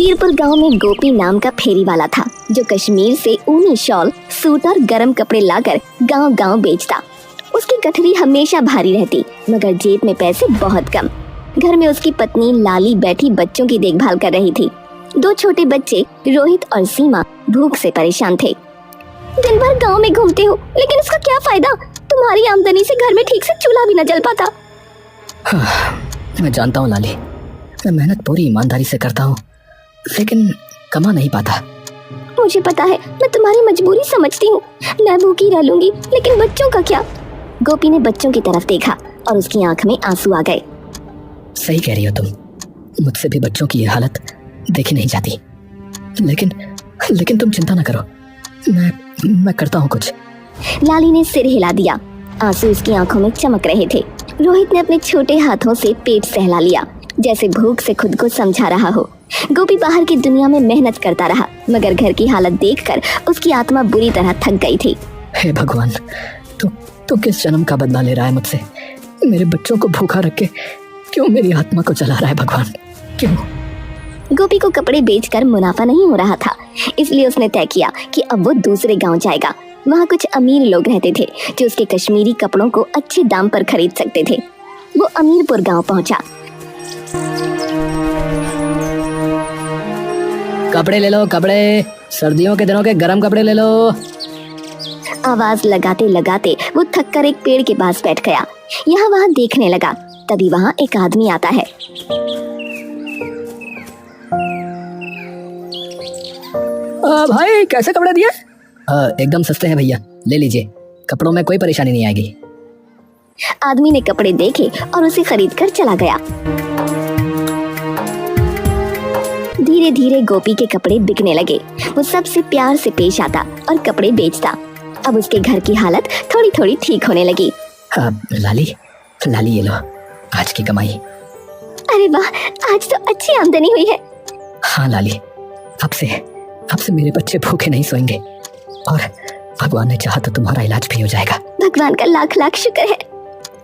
वीरपुर गांव में गोपी नाम का फेरी वाला था जो कश्मीर से ऊनी शॉल, सूट और गर्म कपड़े लाकर गांव-गांव बेचता। उसकी गठरी हमेशा भारी रहती मगर जेब में पैसे बहुत कम। घर में उसकी पत्नी लाली बैठी बच्चों की देखभाल कर रही थी। 2 छोटे बच्चे रोहित और सीमा भूख से परेशान थे। दिन भर गांव में घूमते हो लेकिन उसका क्या फायदा? तुम्हारी आमदनी से घर में ठीक से चूल्हा भी न जल पाता। मैं जानता हूँ लाली, मैं मेहनत पूरी ईमानदारी से करता हूँ लेकिन कमा नहीं पाता। मुझे पता है, मैं तुम्हारी मजबूरी समझती हूँ। मैं भूखी रह लूंगी लेकिन बच्चों का क्या? गोपी ने बच्चों की तरफ देखा और उसकी आंख में आंसू आ गए। सही कह रही हो तुम, मुझसे भी बच्चों की ये हालत देखी नहीं जाती। लेकिन तुम चिंता न करो, मैं करता हूँ कुछ। लाली ने सिर हिला दिया। आंसू उसकी आंखों में चमक रहे थे। रोहित ने अपने छोटे हाथों से पेट सहला लिया जैसे भूख से खुद को समझा रहा हो। गोपी बाहर की दुनिया में मेहनत करता रहा मगर घर की हालत देखकर उसकी आत्मा बुरी तरह थक गई थी। हे भगवान, तू किस जन्म का बदला ले रहा है मुझसे? मेरे बच्चों को भूखा रख के क्यों मेरी आत्मा को जला रहा है भगवान, क्यों? गोपी को कपड़े बेचकर मुनाफा नहीं हो रहा था, इसलिए उसने तय किया कि अब वो दूसरे गांव जाएगा। वहाँ कुछ अमीर लोग रहते थे जो उसके कश्मीरी कपड़ों को अच्छे दाम पर खरीद सकते थे। वो अमीरपुर गांव पहुंचा। कपड़े ले लो, कपड़े, सर्दियों के दिनों के गरम कपड़े ले लो। आवाज लगाते लगाते वो थककर एक पेड़ के पास बैठ गया। यहाँ वहाँ देखने लगा। तभी वहाँ एक आदमी आता है। भाई कैसे कपड़े दिए? एकदम सस्ते हैं भैया, ले लीजिए, कपड़ों में कोई परेशानी नहीं आएगी। आदमी ने कपड़े देखे और उसे खरीद कर चला गया। धीरे धीरे गोपी के कपड़े बिकने लगे। वो सबसे प्यार से पेश आता और कपड़े बेचता। अब उसके घर की हालत थोड़ी थोड़ी ठीक होने लगी। लाली ये लो आज की कमाई। अरे वाह, आज तो अच्छी आमदनी हुई है। हाँ लाली, अब से मेरे बच्चे भूखे नहीं सोएंगे और भगवान ने चाहा तो तुम्हारा इलाज भी हो जाएगा। भगवान का लाख लाख शुक्र है।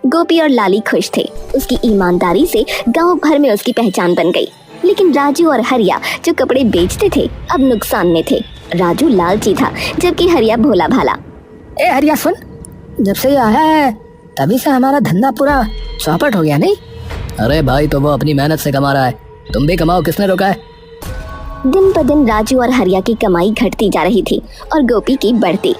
गोपी और लाली खुश थे। उसकी ईमानदारी से गांव भर में उसकी पहचान बन गई। लेकिन राजू और हरिया जो कपड़े बेचते थे अब नुकसान में थे। राजू लालची था जबकि हरिया भोला भाला। ए हरिया सुन, जब से आया है तभी से हमारा धंधा पूरा चौपट हो गया नहीं? अरे भाई तो वो अपनी मेहनत से कमा रहा है, तुम भी कमाओ, किसने रोका है? दिन ब दिन राजू और हरिया की कमाई घटती जा रही थी और गोपी की बढ़ती।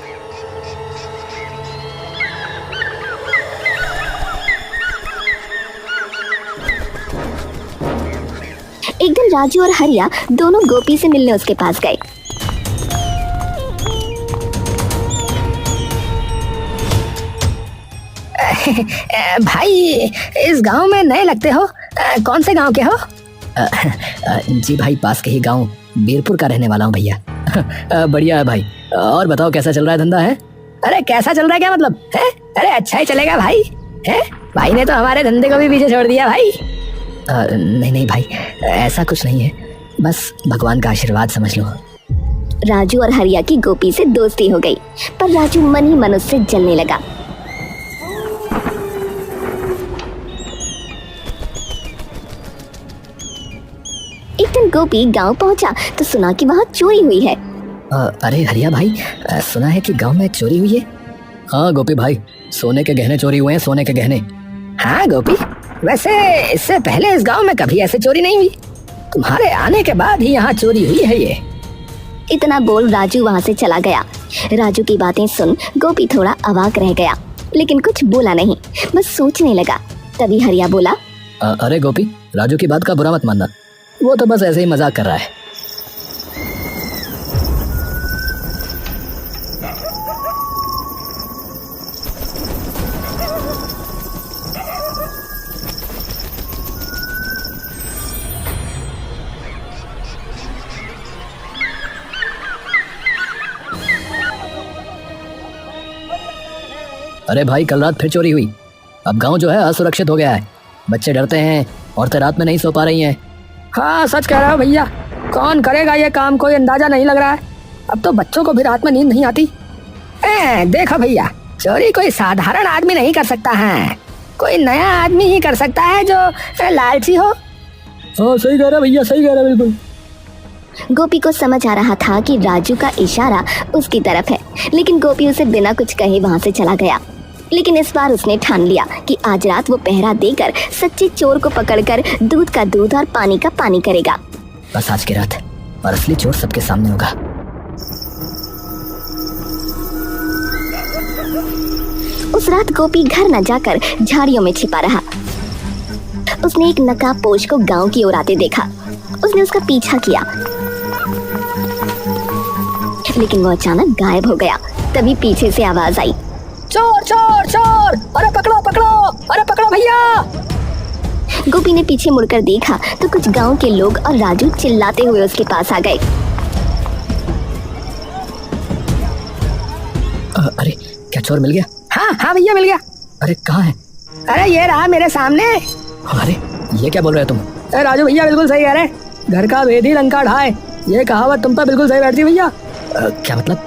एक दिन राजू और हरिया दोनों गोपी से मिलने उसके पास गए। भाई इस गांव में नए लगते हो, कौन से गांव के हो? जी भाई पास के ही गांव वीरपुर का रहने वाला हूँ भैया। बढ़िया है भाई, और बताओ कैसा चल रहा है धंधा है? अरे कैसा चल रहा है क्या मतलब है? अरे अच्छा ही चलेगा भाई। है भाई ने तो हमारे धंधे को भी पीछे छोड़ दिया भाई। नहीं भाई, ऐसा कुछ नहीं है, बस भगवान का आशीर्वाद समझ लो। राजू और हरिया की गोपी से दोस्ती हो गई पर राजू मन ही मन उससे जलने लगा। एक दिन गोपी गांव पहुंचा तो सुना कि वहां चोरी हुई है। अरे हरिया भाई, सुना है कि गांव में चोरी हुई है? हाँ गोपी भाई, सोने के गहने चोरी हुए हैं, सोने के गहने। हाँ गोपी, वैसे इससे पहले इस गांव में कभी ऐसे चोरी नहीं हुई, तुम्हारे आने के बाद ही यहाँ चोरी हुई है ये। इतना बोल राजू वहाँ से चला गया। राजू की बातें सुन गोपी थोड़ा अवाक रह गया लेकिन कुछ बोला नहीं, बस सोचने लगा। तभी हरिया बोला, अरे गोपी, राजू की बात का बुरा मत मानना, वो तो बस ऐसे ही मजाक कर रहा है। अरे भाई कल रात फिर चोरी हुई, अब गांव जो है असुरक्षित हो गया है, बच्चे डरते हैं, औरतें रात में नहीं सो पा रही हैं। हाँ सच कह रहा हो भैया, कौन करेगा ये काम कोई अंदाजा नहीं लग रहा है। अब तो बच्चों को भी रात में नींद नहीं आती। देखो भैया, चोरी कोई साधारण आदमी नहीं कर सकता है, कोई नया आदमी ही कर सकता है जो लालची हो। हाँ सही कह रहा भैया, सही कह रहा बिल्कुल। गोपी को समझ आ रहा था कि राजू का इशारा उसकी तरफ है, लेकिन गोपी उसे बिना कुछ कहे वहां से चला गया। लेकिन इस बार उसने ठान लिया कि आज रात वो पहरा देकर सच्चे चोर को पकड़कर दूध का दूध और पानी का पानी करेगा। बस आज की रात और असली चोर सबके सामने होगा। उस रात गोपी घर न जाकर झाड़ियों में छिपा रहा। उसने एक नकाबपोश को गांव की ओर आते देखा। उसने उसका पीछा किया, लेकिन वो अचानक गायब हो गया। तभी पीछे से आवाज आई, चोर चोर चोर, अरे पकड़ो पकड़ो, अरे पकड़ो भैया। गोपी ने पीछे मुड़कर देखा तो कुछ गांव के लोग और राजू चिल्लाते हुए उसके पास आ गए। अरे क्या चोर मिल गया? हाँ हाँ भैया मिल गया। अरे कहाँ है? अरे ये रहा मेरे सामने। अरे ये क्या बोल रहे हो तुम? अरे राजू भैया बिल्कुल सही कह रहे, घर का भेद ही लंका ढाए, ये कहावत तुम पर बिल्कुल सही बैठती भैया। क्या मतलब?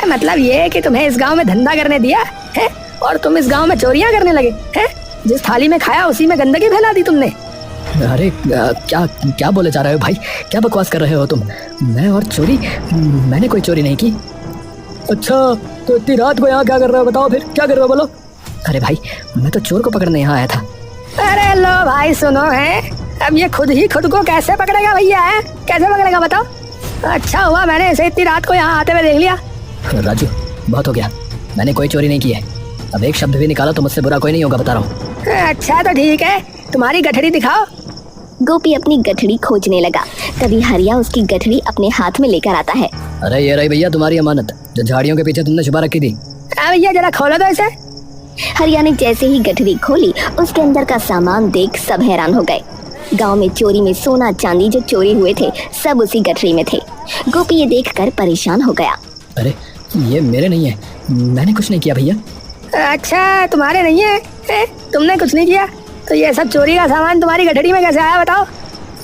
मतलब ये कि तुम्हें इस गांव में धंधा करने दिया है और तुम इस गांव में चोरियां करने लगे हैं। जिस थाली में खाया उसी में गंदगी फैला दी तुमने। अरे क्या क्या बोले जा रहे हो भाई? क्या बकवास कर रहे हो तुम? मैं और चोरी? मैंने कोई चोरी नहीं की। अच्छा तो इतनी रात को यहाँ क्या कर रहे हो? बताओ फिर क्या कर रहे हो, बोलो। अरे भाई मैं तो चोर को पकड़ने यहाँ आया था। अरे लो भाई सुनो है, अब ये खुद ही खुद को कैसे पकड़ेगा भैया? है कैसे पकड़ेगा बताओ? अच्छा हुआ मैंने इसे इतनी रात को यहाँ आते हुए देख लिया। राजू बहुत हो गया, मैंने कोई चोरी नहीं की है। अब एक शब्द भी निकाला तो मुझसे बुरा कोई नहीं होगा, बता रहा हूँ। अच्छा तो ठीक है, तुम्हारी गठरी दिखाओ। गोपी अपनी गठरी खोजने लगा। तभी हरिया उसकी गठरी अपने हाथ में लेकर आता है। अरे ये रही भैया तुम्हारी अमानत, जो झाड़ियों के पीछे तुमने छुपा रखी थी। भैया जरा खोलो तो इसे। हरिया ने जैसे ही गठरी खोली, उसके अंदर का सामान देख सब हैरान हो गए। गांव में चोरी में सोना चांदी जो चोरी हुए थे सब उसी गठरी में थे। गोपी ये देखकर परेशान हो गया। अरे ये मेरे नहीं है, मैंने कुछ नहीं किया भैया। अच्छा तुम्हारे नहीं है? तुमने कुछ नहीं किया तो ये सब चोरी का सामान तुम्हारी गठरी में कैसे आया बताओ?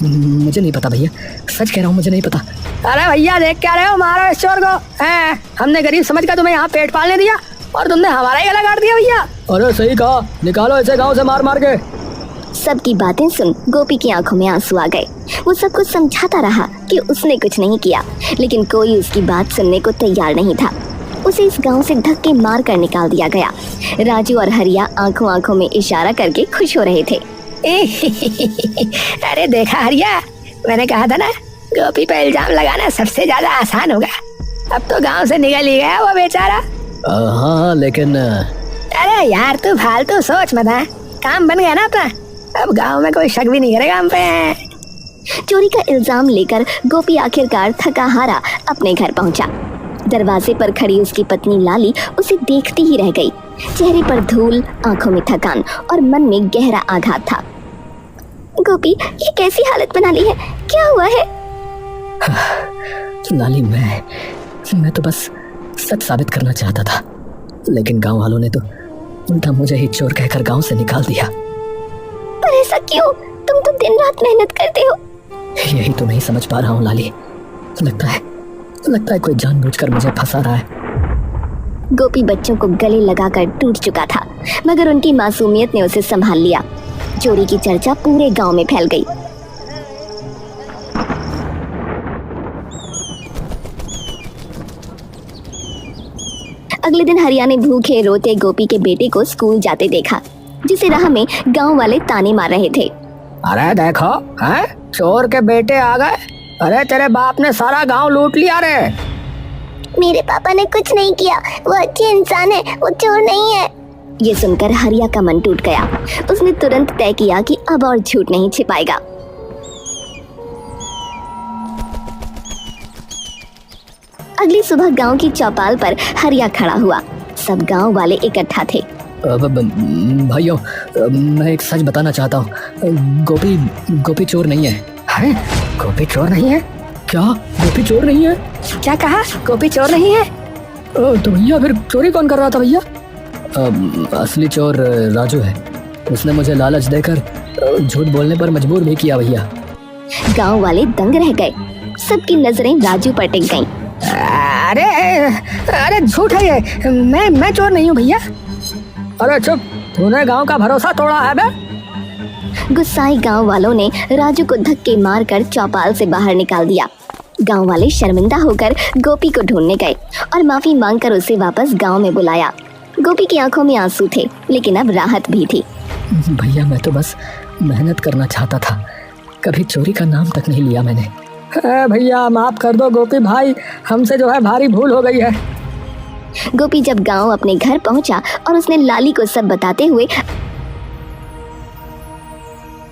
मुझे नहीं पता भैया, सच कह रहा हूँ, मुझे नहीं पता। अरे भैया देख क्या रहे हो, मारो इस चोर को। हमने गरीब समझकर तुम्हें यहाँ पेट पालने दिया और तुमने हमारा ही गला काट दिया भैया। अरे सही कहा, निकालो इसे गाँव से मार मार के। सबकी बातें सुन गोपी की आंखों में आंसू आ गए। वो सब कुछ समझाता रहा कि उसने कुछ नहीं किया, लेकिन कोई उसकी बात सुनने को तैयार नहीं था। उसे इस गांव से धक्के मार कर निकाल दिया गया। राजू और हरिया आंखों आंखों में इशारा करके खुश हो रहे थे। अरे देखा हरिया, मैंने कहा था ना गोपी पे इल्जाम लगाना सबसे ज्यादा आसान होगा। अब तो गांव से निकल ही गया वो बेचारा। हाँ लेकिन अरे यार तू फालतू सोच मत, काम बन गया ना अपना, अब गांव में कोई शक भी नहीं करेगा हम पे। चोरी का इल्जाम लेकर गोपी आखिरकार थका हारा अपने घर पहुंचा। दरवाजे पर खड़ी उसकी पत्नी लाली उसे देखती ही रह गई। चेहरे पर धूल, आंखों में थकान और मन में गहरा आघात था। गोपी ये कैसी हालत बना ली है, क्या हुआ है? लाली मैं तो बस सच साबित करना चाहता था, लेकिन गांव वालों ने तो उल्टा मुझे ही चोर कहकर गांव से निकाल दिया। पर ऐसा क्यों? तुम तो दिन रात मेहनत करते हो। यही तो नहीं समझ पा रहा हूँ लाली, लगता है कोई जानबूझकर मुझे फंसा रहा है। गोपी बच्चों को गले लगाकर टूट चुका था, मगर उनकी मासूमियत ने उसे संभाल लिया। चोरी की चर्चा पूरे गांव में फैल गई। अगले दिन हरिया ने भूखे रोते गोपी के बेटे को स्कूल जाते देखा, जिसे राह में गांव वाले ताने मार रहे थे। अरे देखो हैं, चोर के बेटे आ गए। अरे तेरे बाप ने सारा गांव लूट लिया रे। मेरे पापा ने कुछ नहीं किया, वो अच्छे इंसान है, वो चोर नहीं है। ये सुनकर हरिया का मन टूट गया। उसने तुरंत तय किया कि अब और झूठ नहीं छिपाएगा। अगली सुबह गांव की चौपाल पर हरिया खड़ा हुआ। सब गांव वाले इकट्ठा थे। भाइयों मैं एक सच बताना चाहता हूँ, गोपी चोर नहीं है। हैं? गोपी चोर नहीं है? क्या गोपी चोर नहीं है? क्या कहा? गोपी चोर नहीं है? तो भैया फिर चोरी कौन कर रहा था भैया? असली चोर राजू है, उसने मुझे लालच देकर झूठ बोलने पर मजबूर भी किया भैया। गांव वाले दंग रह गए। सबकी नजरें राजू पर टिक गईं। अरे झूठ है ये, मैं चोर नहीं हूँ भैया। अरे चुप, तूने गांव का भरोसा तोड़ा है बे। गुस्साए गांव वालों ने राजू को धक्के मारकर चौपाल से बाहर निकाल दिया। गांव वाले शर्मिंदा होकर गोपी को ढूंढने गए और माफी मांगकर उसे वापस गांव में बुलाया। गोपी की आंखों में आंसू थे, लेकिन अब राहत भी थी। भैया मैं तो बस मेहनत करना चाहता था, कभी चोरी का नाम तक नहीं लिया मैंने। भैया माफ कर दो गोपी भाई, हमसे जो है भारी भूल हो गई है। गोपी जब गांव अपने घर पहुंचा और उसने लाली को सब बताते हुए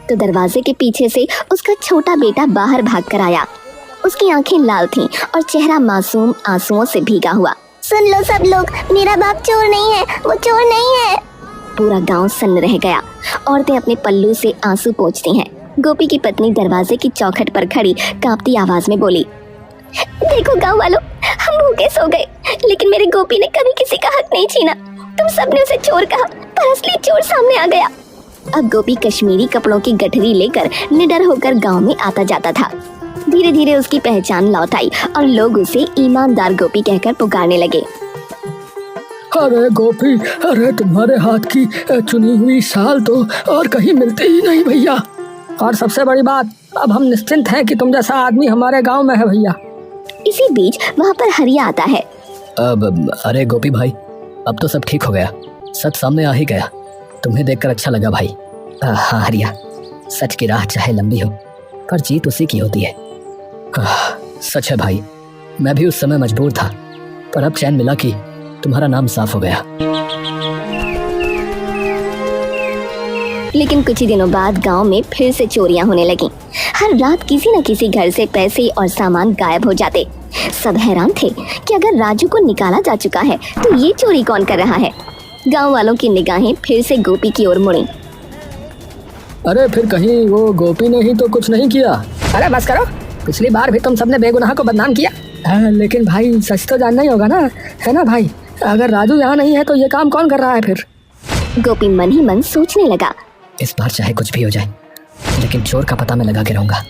तो दरवाजे के पीछे से उसका छोटा बेटा बाहर भाग कर आया। उसकी आंखें लाल थीं और चेहरा मासूम आंसुओं से भीगा हुआ। सुन लो सब लोग, मेरा बाप चोर नहीं है, वो चोर नहीं है। पूरा गांव सन्न रह गया। औरतें अपने पल्लू से आंसू पोंछती हैं। गोपी की पत्नी दरवाजे की चौखट पर खड़ी कांपती आवाज में बोली, देखो गांव वालों, हम भूखे सो गए, लेकिन मेरे गोपी ने कभी किसी का हक नहीं छीना। तुम सबने उसे चोर कहा, पर असली चोर सामने आ गया। अब गोपी कश्मीरी कपड़ों की गठरी लेकर निडर होकर गांव में आता जाता था। धीरे धीरे उसकी पहचान लौट आई और लोग उसे ईमानदार गोपी कहकर पुकारने लगे। अरे गोपी, अरे तुम्हारे हाथ की चुनी हुई शाल तो और कहीं मिलती ही नहीं भैया। और सबसे बड़ी बात, अब हम निश्चिंत हैं कि तुम जैसा आदमी हमारे गांव में है भैया। इसी बीच वहाँ पर हरिया आता है। अरे गोपी भाई, अब तो सब ठीक हो गया, सच सामने आ ही गया। तुम्हें देखकर अच्छा लगा भाई। हाँ हरिया, सच की राह चाहे लंबी हो, पर जीत उसी की होती है। सच है भाई, मैं भी उस समय मजबूर था, पर अब चैन मिला कि तुम्हारा नाम साफ हो गया। लेकिन कुछ ही दिनों बाद गांव में फिर से चोरियां होने लगीं। हर रात किसी न किसी घर से पैसे और सामान गायब हो जाते। सब हैरान थे कि अगर राजू को निकाला जा चुका है तो ये चोरी कौन कर रहा है। गांव वालों की निगाहें फिर से गोपी की ओर मुड़ी। अरे फिर कहीं वो गोपी ने ही तो कुछ नहीं किया। अरे बस करो, पिछली बार भी तुम सबने बेगुनाह को बदनाम किया। लेकिन भाई सच तो जानना ही होगा ना, है ना भाई? अगर राजू यहाँ नहीं है तो ये काम कौन कर रहा है फिर? गोपी मन ही मन सोचने लगा। इस बार चाहे कुछ भी हो जाए, लेकिन चोर का पता मैं लगा के रहूंगा।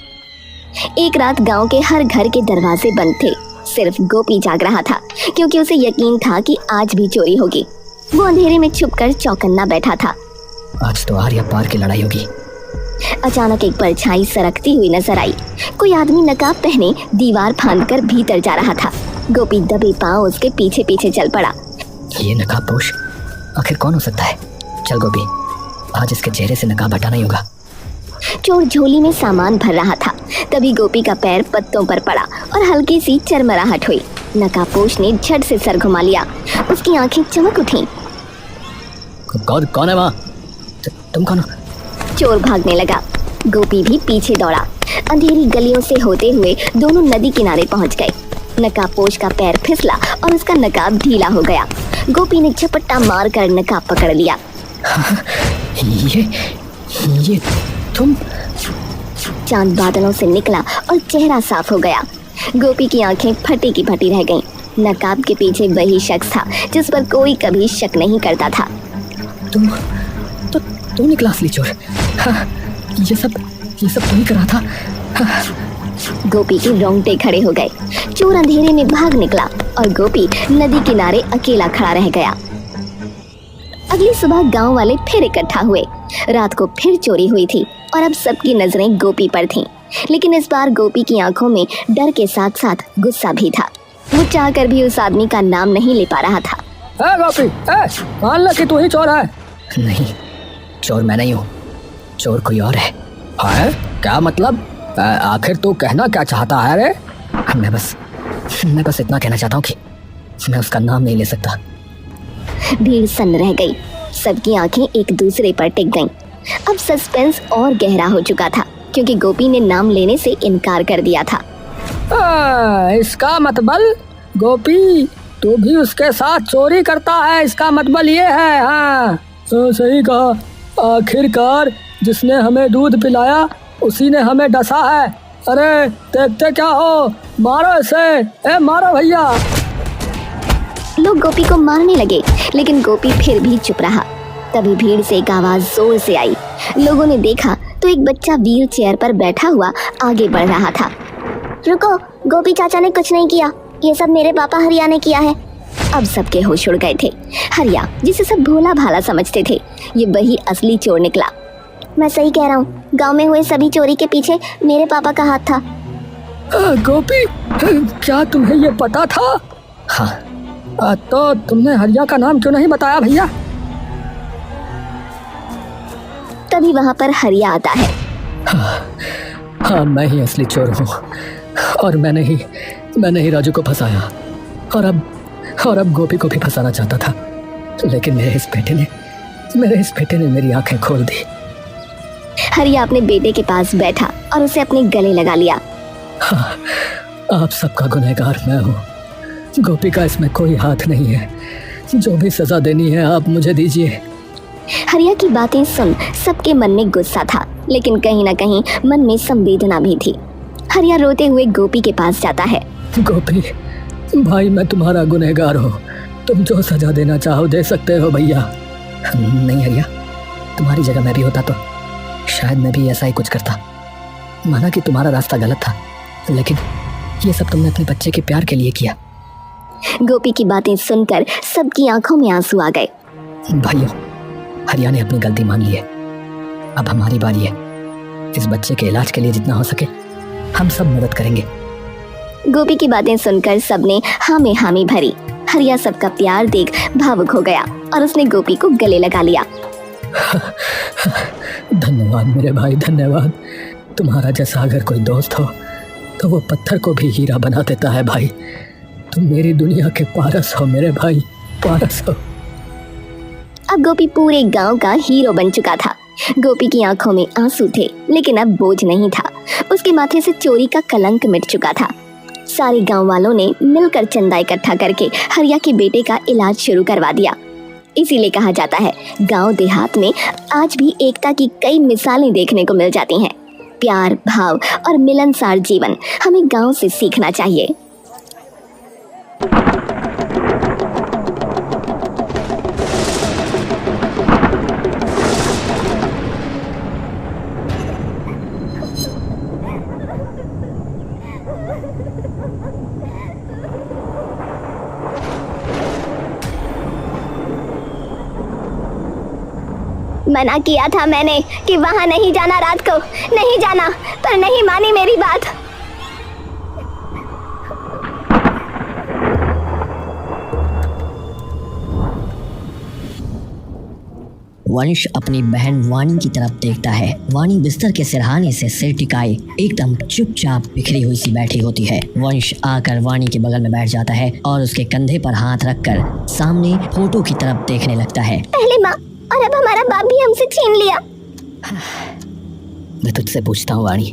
एक रात गांव के हर घर के दरवाजे बंद थे। सिर्फ गोपी जाग रहा था, क्योंकि उसे यकीन था कि आज भी चोरी होगी। वो अंधेरे में छुपकर चौकन्ना बैठा था। आज तो आर या पार की लड़ाई होगी। अचानक एक परछाई सरकती हुई नजर आई। कोई आदमी नकाब पहने दीवार फांदकर भीतर जा रहा था। गोपी दबे पांव उसके पीछे पीछे चल पड़ा। ये नकाबपोश आखिर कौन हो सकता है? चल गोपी, आज इसके चेहरे से नकाब हटाना ही होगा। चोर झोली में सामान भर रहा था। तभी गोपी का पैर पत्तों पर पड़ा और हल्की सी चरमराहट हुई। नकाबपोश ने झट से सर घुमा लिया। उसकी आंखें चमक उठीं। कौन है वहाँ? तुम कौन हो? चोर भागने लगा। गोपी भी पीछे दौड़ा। अंधेरी गलियों से होते हुए दोनों नदी किनारे पहुंच गए। नकाबपोश का पैर फिसला और उसका नकाब ढीला हो गया। गोपी ने झपट्टा मारकर नकाब पकड़ लिया। ये तुम? चांद बादलों से निकला और चेहरा साफ हो गया। गोपी की आंखें फटी की फटी रह गईं। नकाब के पीछे वही शख्स था जिस पर कोई कभी शक नहीं करता था। तुम निकला असली चोर। हाँ, ये सब तुम ही करा था। हाँ। गोपी के रोंगटे खड़े हो गए। चोर अंधेरे में भाग निकला और गोपी नदी किनारे अकेला खड़ा रह गया। अगली सुबह गांव वाले फिर इकट्ठा हुए। रात को फिर चोरी हुई थी और अब सबकी नजरें गोपी पर थीं। लेकिन इस बार गोपी की आंखों में डर के साथ साथ गुस्सा भी था। वो चाहकर भी उस आदमी का नाम नहीं ले पा रहा था। गोपी, मान लो कि तू ही चोर है। नहीं, चोर मैं नहीं हूँ, चोर कोई और है। क्या मतलब? आखिर तू कहना क्या चाहता है रे? मैं बस इतना कहना चाहता हूँ कि मैं उसका नाम नहीं ले सकता। भीड़ सन्न रह गई। सबकी आंखें एक दूसरे पर टिक गईं। अब सस्पेंस और गहरा हो चुका था, क्योंकि गोपी ने नाम लेने से इनकार कर दिया था। इसका मतलब गोपी तू भी उसके साथ चोरी करता है, इसका मतलब ये है? हाँ तो सही कहा। आखिरकार जिसने हमें दूध पिलाया उसी ने हमें डसा है। अरे देखते क्या हो, मारो इसे, मारो भैया। लोग गोपी को मारने लगे, लेकिन गोपी फिर भी चुप रहा। तभी भीड़ से एक आवाज जोर से आई। लोगों ने देखा तो एक बच्चा व्हील चेयर पर बैठा हुआ आगे बढ़ रहा था। रुको, गोपी चाचा ने कुछ नहीं किया, ये सब मेरे पापा हरिया ने किया है। अब सबके होश उड़ गए थे। हरिया, जिसे सब भोला भाला समझते थे, ये वही असली चोर निकला। मैं सही कह रहा हूँ, गांव में हुए सभी चोरी के पीछे मेरे पापा का हाथ था। गोपी, क्या तुम्हें ये पता था? हाँ। तो तुमने हरिया का नाम क्यों नहीं बताया भैया? तभी वहां पर हरिया आता है। हाँ, मैं ही असली चोर हूँ और मैंने ही राजू को फंसाया और अब गोपी को भी फंसाना चाहता था, लेकिन मेरे इस बेटे ने मेरी आंखें खोल दी। हरिया अपने बेटे के पास बैठा और उसे अपने गले लगा लिया। हाँ, आप सबका गुनहगार मैं हूँ। गोपी का इसमें कोई हाथ नहीं है। जो भी सजा देनी है आप मुझे दीजिए। हरिया की बातें सुन सबके मन में गुस्सा था, लेकिन कहीं न कहीं मन में संवेदना भी थी। हरिया रोते हुए गोपी के पास जाता है। गोपी भाई, मैं तुम्हारा गुनहगार हूँ। तुम जो सजा देना चाहो दे सकते हो भैया। नहीं हरिया, तुम्हारी जगह मैं भी होता तो शायद मैं भी ऐसा ही कुछ करता। माना कि तुम्हारा रास्ता गलत था, लेकिन ये सब तुमने अपने बच्चे के प्यार के लिए किया। गोपी की बातें सुनकर सबकी आंखों में आंसू आ गए। भाइयों, हरिया ने अपनी गलती मान ली है। अब हमारी बारी है। इस बच्चे के इलाज के लिए जितना हो सके हम सब मदद करेंगे। गोपी की बातें सुनकर सबने हाँ में हामी भरी। हरिया सबका प्यार देख भावुक हो गया और उसने गोपी को गले लगा लिया। धन्यवाद मेरे भाई, धन्यवाद। तुम्हारा जैसा अगर कोई दोस्त हो तो वो पत्थर को भी हीरा बना देता है भाई। तुम मेरी दुनिया के पारस हो मेरे भाई, पारस हो। अब गोपी पूरे गांव का हीरो बन चुका था। गोपी की आंखों में आंसू थे, लेकिन अब बोझ नहीं था। उसके माथे से चोरी का कलंक मिट चुका था। सारे गांव वालों ने मिलकर चंदा इकट्ठा करके हरिया के बेटे का इलाज शुरू करवा दिया। इसीलिए कहा जाता है, गांव देहात में आज भी एकता की कई मिसालें देखने को मिल जाती हैं। प्यार, भाव और मिलनसार जीवन हमें गांव से सीखना चाहिए। मना किया था मैंने कि वहां नहीं जाना, रात को नहीं जाना, पर नहीं मानी मेरी बात। वंश अपनी बहन वाणी की तरफ देखता है। वाणी बिस्तर के सिरहाने से सिर टिकाए एकदम चुपचाप बिखरी हुई सी बैठी होती है। वंश आकर वाणी के बगल में बैठ जाता है और उसके कंधे पर हाथ रखकर सामने फोटो की तरफ देखने लगता है। पहले माँ और अब हमारा बाप भी हमसे छीन लिया। मैं तुझसे पूछता हूँ वाणी,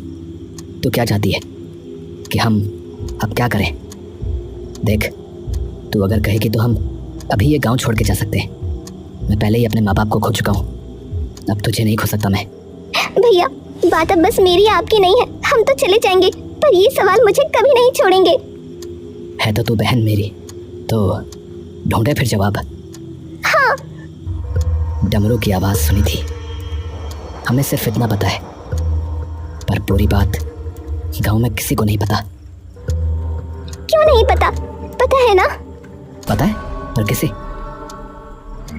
तू क्या चाहती है कि हम अब क्या करें? देख, तू अगर कहेगी तो हम अभी ये गांव छोड़ के जा सकते हैं। मैं पहले ही अपने माँ बाप को खो चुका हूँ, अब तुझे नहीं खो सकता मैं। भैया, बात अब बस मेरी आपकी नहीं है। हम तो चले जाएंगे, पर ये सवाल मुझे कभी नहीं छोड़ेंगे। है तो तू बहन मेरी, तो ढूंढे फिर जवाब। हाँ। डमरू की आवाज सुनी थी। हमें सिर्फ इतना पता है, पर पूरी बात गांव में किसी को नहीं पता। क्यों नहीं पता? पता है ना? पता है, पर किसे?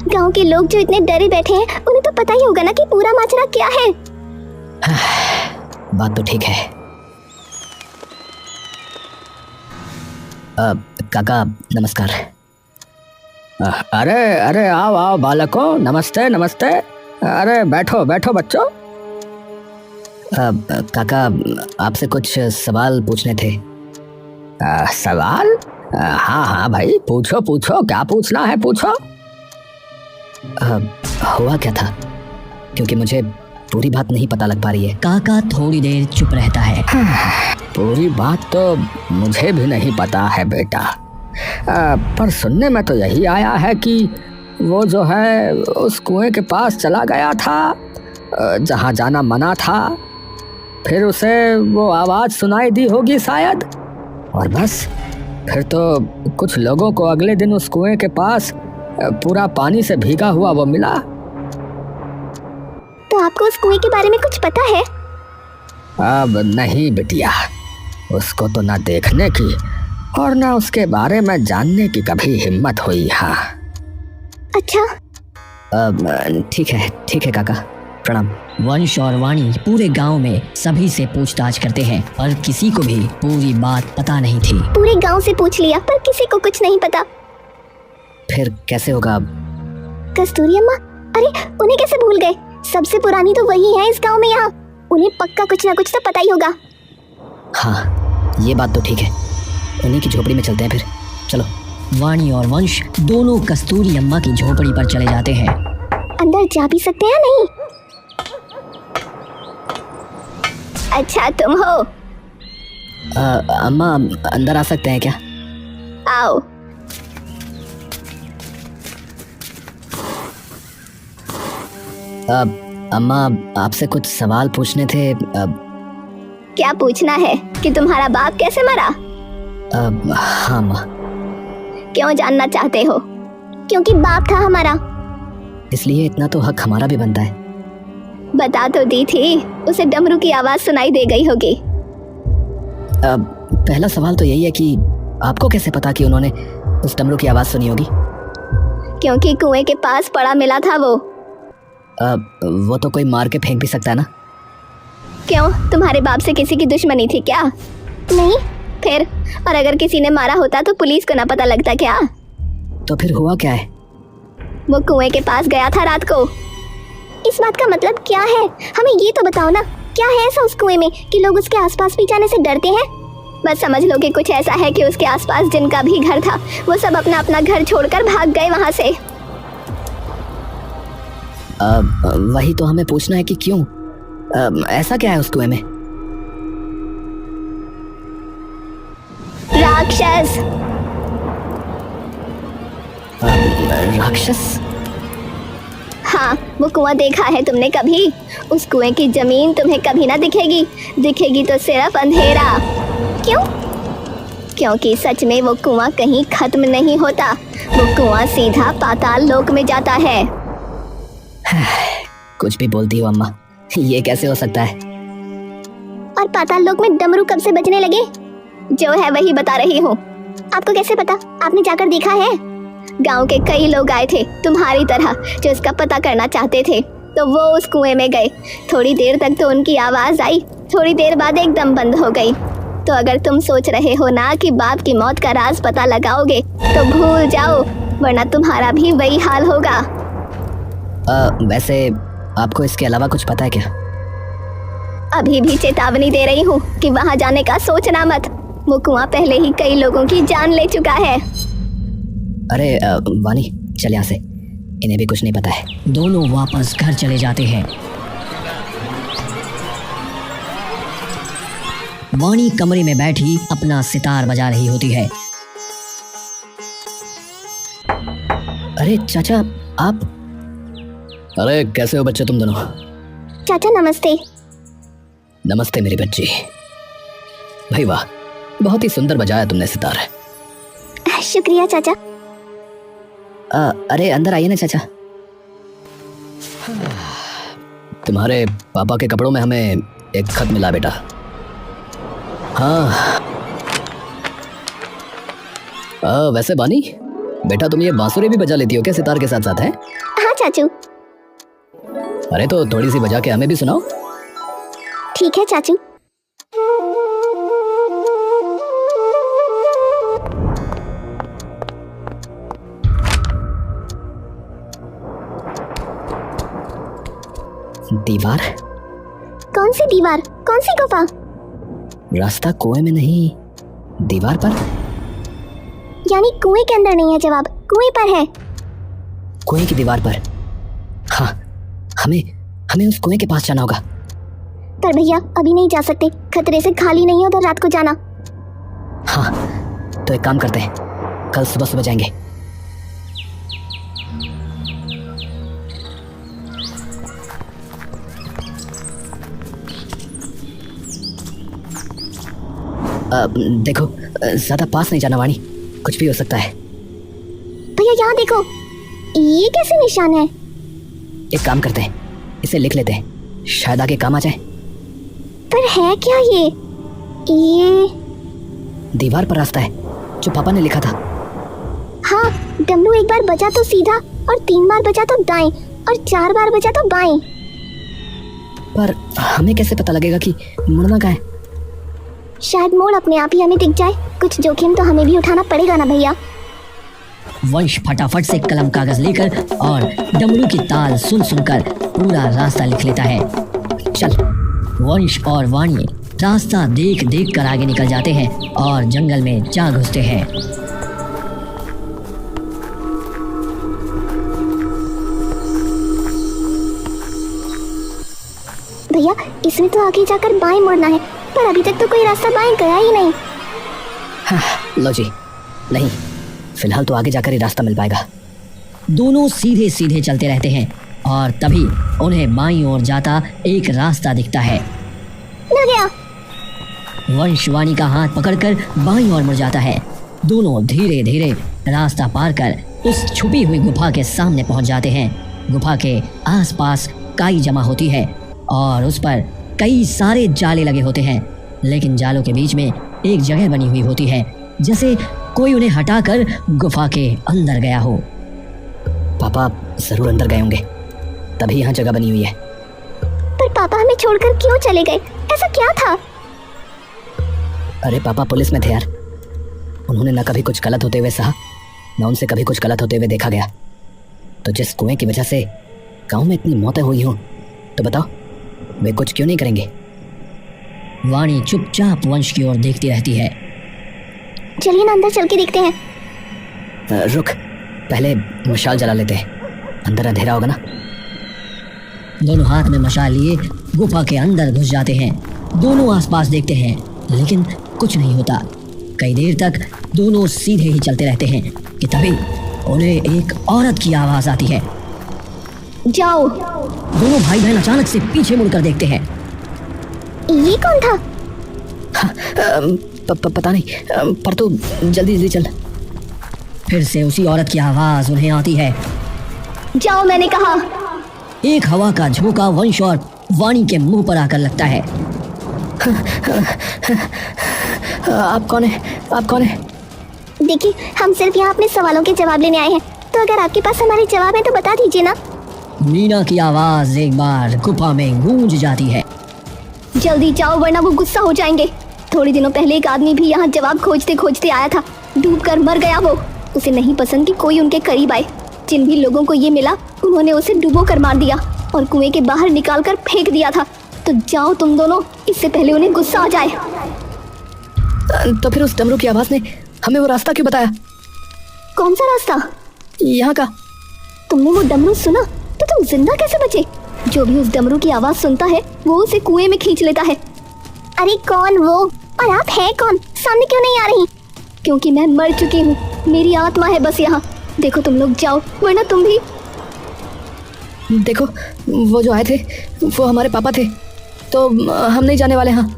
गांव के लोग जो इतने डरे बैठे हैं, उन्हें तो पता ही होगा ना कि पूरा माजरा क्या है। बात तो ठीक है। काका नमस्कार। अरे आओ आओ बालकों, नमस्ते नमस्ते। अरे बैठो बैठो बच्चों। काका, आपसे कुछ सवाल पूछने थे। सवाल? हाँ हाँ भाई, पूछो पूछो, क्या पूछना है पूछो। हुआ क्या था, क्योंकि मुझे पूरी बात नहीं पता लग पा रही है। काका थोड़ी देर चुप रहता है। पूरी बात तो मुझे भी नहीं पता है बेटा, पर सुनने में तो यही आया है कि वो जो है उस कुएं के पास चला गया था जहाँ जाना मना था। फिर उसे वो आवाज़ सुनाई दी होगी शायद, और बस फिर तो कुछ लोगों को अगले दिन उस कुएं के पास पूरा पानी से भीगा हुआ वो मिला। तो आपको उस कुएं के बारे में कुछ पता है? अब नहीं बिटिया, उसको तो ना देखने की और ना उसके बारे में जानने की कभी हिम्मत हुई। हाँ अच्छा। ठीक है काका, प्रणाम। वंश और वाणी पूरे गांव में सभी से पूछताछ करते हैं पर किसी को भी पूरी बात पता नहीं थी। पूरे गांव से पूछ लिया पर किसी को कुछ नहीं पता। फिर कैसे होगा अब? कस्तूरी अम्मा, अरे उन्हें कैसे भूल गए? सबसे पुरानी तो वही है इस गांव में। यहाँ उन्हें पक्का कुछ ना कुछ तो पता ही होगा। हाँ, ये बात तो ठीक है। उन्हीं की झोपड़ी में चलते हैं फिर, चलो। वाणी और वंश दोनों कस्तूरी अम्मा की झोपड़ी पर चले जाते हैं। अंदर जा भी सकते हैं नहीं? अच्छा तुम हो? अम्मा अंदर आ सकते हैं क्या? आओ। अम्मा आपसे कुछ सवाल पूछने थे। क्या पूछना है? कि तुम्हारा बाप कैसे मरा? हाँ अम्मा। क्यों जानना चाहते हो? क्योंकि बाप था हमारा। इसलिए इतना तो हक हमारा भी बनता है। बता तो दी थी, उसे डमरू की आवाज सुनाई दे गई होगी। पहला सवाल तो यही है कि आपको कैसे पता कि उन्होंने उस डमरू की आवाज सुनी होगी? क्योंकि कुएं के पास पड़ा मिला था वो। वो तो कोई मार के फेंक भी सकता है ना। क्यों, तुम्हारे बाप से किसी की दुश्मनी थी क्या? नहीं। फिर और अगर किसी ने मारा होता तो पुलिस को ना पता लगता क्या? तो फिर हुआ क्या है? वो कुएं के पास गया था रात को। इस बात का मतलब क्या है? हमें ये तो बताओ ना, क्या है ऐसा उस कुएं में कि लोग उसके आसपास भी जाने से डरते हैं? बस समझ लो कि कुछ ऐसा है कि उसके आसपास जिनका भी घर था वो सब अपना अपना घर छोड़कर भाग गए वहां से। वही तो हमें पूछना है कि क्यों? ऐसा क्या है उस कुएं में? राक्षस। राक्षस? हाँ, वो कुआं देखा है तुमने कभी? उस कुएं की जमीन तुम्हें कभी ना दिखेगी। दिखेगी तो सिर्फ अंधेरा। क्यों? क्योंकि सच में वो कुआं कहीं खत्म नहीं होता। वो कुआं सीधा पाताल लोक में जाता है। कुछ भी बोलती हो अम्मा, ये कैसे हो सकता है? और पाताल लोक में डमरू कब से बजने लगे? जो है वही बता रही हूँ। आपको कैसे पता? आपने जाकर देखा है? गांव के कई लोग आए थे तुम्हारी तरह जो इसका पता करना चाहते थे, तो वो उस कुएं में गए। थोड़ी देर तक तो उनकी आवाज आई, थोड़ी देर बाद एकदम बंद हो गई। तो अगर तुम सोच रहे हो ना कि बाप की मौत का राज पता लगाओगे तो भूल जाओ, वरना तुम्हारा भी वही हाल होगा। वैसे आपको इसके अलावा कुछ पता है क्या? अभी भी चेतावनी दे रही हूँ कि वहाँ जाने का सोचना मत। वो कुआं पहले ही कई लोगों की जान ले चुका है। अरे वानी, चल यहाँ से, इन्हें भी कुछ नहीं पता है। दोनों वापस घर चले जाते हैं। वाणी कमरे में बैठी अपना सितार बजा रही होती है। अरे चाचा, आप? अरे कैसे हो बच्चे तुम दोनों? चाचा नमस्ते। नमस्ते मेरी बच्ची। भाई वाह, बहुत ही सुंदर बजाया तुमने सितार। शुक्रिया चाचा। अरे अंदर आइए ना चाचा। तुम्हारे पापा के कपड़ों में हमें एक खत मिला बेटा। हाँ। वैसे बानी बेटा, तुम ये बांसुरी भी बजा लेती हो क्या सितार के साथ साथ? है? हाँ चाचू। अरे तो थोड़ी सी बजा के हमें भी सुनाओ। ठीक है चाचू। दीवार? कौन सी दीवार? कौन सी गुफा? रास्ता कुएं में नहीं, दीवार पर। यानी कुएं के अंदर नहीं है जवाब, कुएं पर है। कुएं की दीवार पर? हाँ, हमें उस कुएं के पास जाना होगा। पर भैया अभी नहीं जा सकते, खतरे से खाली नहीं है उधर रात को जाना। हाँ, तो एक काम करते हैं, कल सुबह सुबह जाएंगे। देखो, ज्यादा पास नहीं जाना वाणी, कुछ भी हो सकता है। भैया यहाँ देखो, ये कैसे निशान है? एक काम करते हैं, इसे लिख लेते हैं, शायद आगे काम आ जाए। पर है क्या ये? दीवार पर रास्ता है जो पापा ने लिखा था। हाँ, डमरू एक बार बजा तो सीधा, और 3 बार बजा तो दाएं, और 4 बार बजा तो बाएं। पर हमें कैसे पता लगेगा कि मुड़ना कहाँ है? शायद मोड़ अपने आप ही हमें दिख जाए। कुछ जोखिम तो हमें भी उठाना पड़ेगा ना भैया। वंश फटाफट से कलम कागज लेकर और डमरू की ताल सुन सुनकर पूरा रास्ता लिख लेता है। चल। वंश और वाणी रास्ता देख देख कर आगे निकल जाते हैं और जंगल में जा घुसते हैं। भैया इसमें तो आगे जाकर बाएं मुड़ना है, पर अभी तक तो कोई रास्ता बाएं गया ही नहीं। हाँ, लो जी। नहीं, फिलहाल तो आगे जाकर ही रास्ता मिल पाएगा। दोनों सीधे सीधे चलते रहते हैं और तभी उन्हें बाईं ओर जाता एक रास्ता दिखता है। मिल गया। वंश वाणी का हाथ पकड़कर बाईं ओर मुड़ जाता है। दोनों धीरे धीरे रास्ता पार कर उस छुपी हुई गुफा के सामने पहुंच जाते हैं। गुफा के आसपास काई जमा होती है और उस पर कई सारे जाले लगे होते हैं, लेकिन जालों के बीच में एक जगह बनी हुई होती है, जैसे कोई उन्हें हटाकर गुफा के अंदर गया हो। पापा जरूर अंदर गए होंगे, तभी यहाँ जगह बनी हुई है। पर पापा हमें छोड़कर क्यों चले गए? ऐसा क्या था? अरे पापा पुलिस में थे यार। उन्होंने न कभी कुछ गलत होते हुए सहा, न उनसे कभी कुछ गलत होते हुए देखा गया। तो जिस कुएं की वजह से गांव में इतनी मौतें हुई हों, तो बताओ वे कुछ क्यों नहीं करेंगे? वाणी चुपचाप वंश की ओर देखती रहती है। चलिए ना अंदर चल के देखते हैं। रुक, पहले मशाल जला लेते हैं, अंदर अंधेरा होगा ना। दोनों हाथ में मशाल लिए गुफा के अंदर घुस जाते हैं। दोनों आसपास देखते हैं, लेकिन कुछ नहीं होता। कई देर तक दोनों सीधे ही चलते रहते हैं कि तभी उन्हें एक औरत की आवाज आती है। जाओ। दोनों भाई बहन अचानक से पीछे मुड़कर देखते हैं। ये कौन था? पता नहीं, पर तू जल्दी जल्दी चल। फिर से उसी औरत की आवाज उन्हें आती है। जाओ मैंने कहा। एक हवा का झोंका वंश और वाणी के मुंह पर आकर लगता है। आप कौन है? आप कौन है? देखिए, हम सिर्फ यहाँ अपने सवालों के जवाब लेने आए हैं, तो अगर आपके पास हमारे जवाब है तो बता दीजिए ना। मीना की आवाज एक बार गुफा में गूंज जाती है। जल्दी जाओ वरना वो गुस्सा हो जाएंगे। थोड़े दिनों पहले एक आदमी भी यहाँ जवाब खोजते खोजते आया था, डूबकर मर गया वो। उसे नहीं पसंद कि कोई उनके करीब आए। जिन भी लोगों को ये मिला उन्होंने उसे डुबो कर मार दिया और कुएं के बाहर निकाल कर फेंक दिया था। तो जाओ तुम दोनों, इससे पहले उन्हें गुस्सा आ जाए। तो फिर उस डमरू की आवाज ने हमें वो रास्ता क्यों बताया? कौन सा रास्ता? यहाँ का। तुमने वो डमरू सुना तो तुम जिंदा कैसे बचे? जो भी उस डमरू की आवाज सुनता है वो उसे कुएं में खींच लेता है। अरे कौन वो? और आप हैं कौन? सामने क्यों नहीं आ रही? क्योंकि मैं मर चुकी हूँ, मेरी आत्मा है बस यहाँ। देखो तुम लोग जाओ वरना तुम भी। देखो, वो जो आए थे वो हमारे पापा थे, तो हम नहीं जाने वाले। हाँ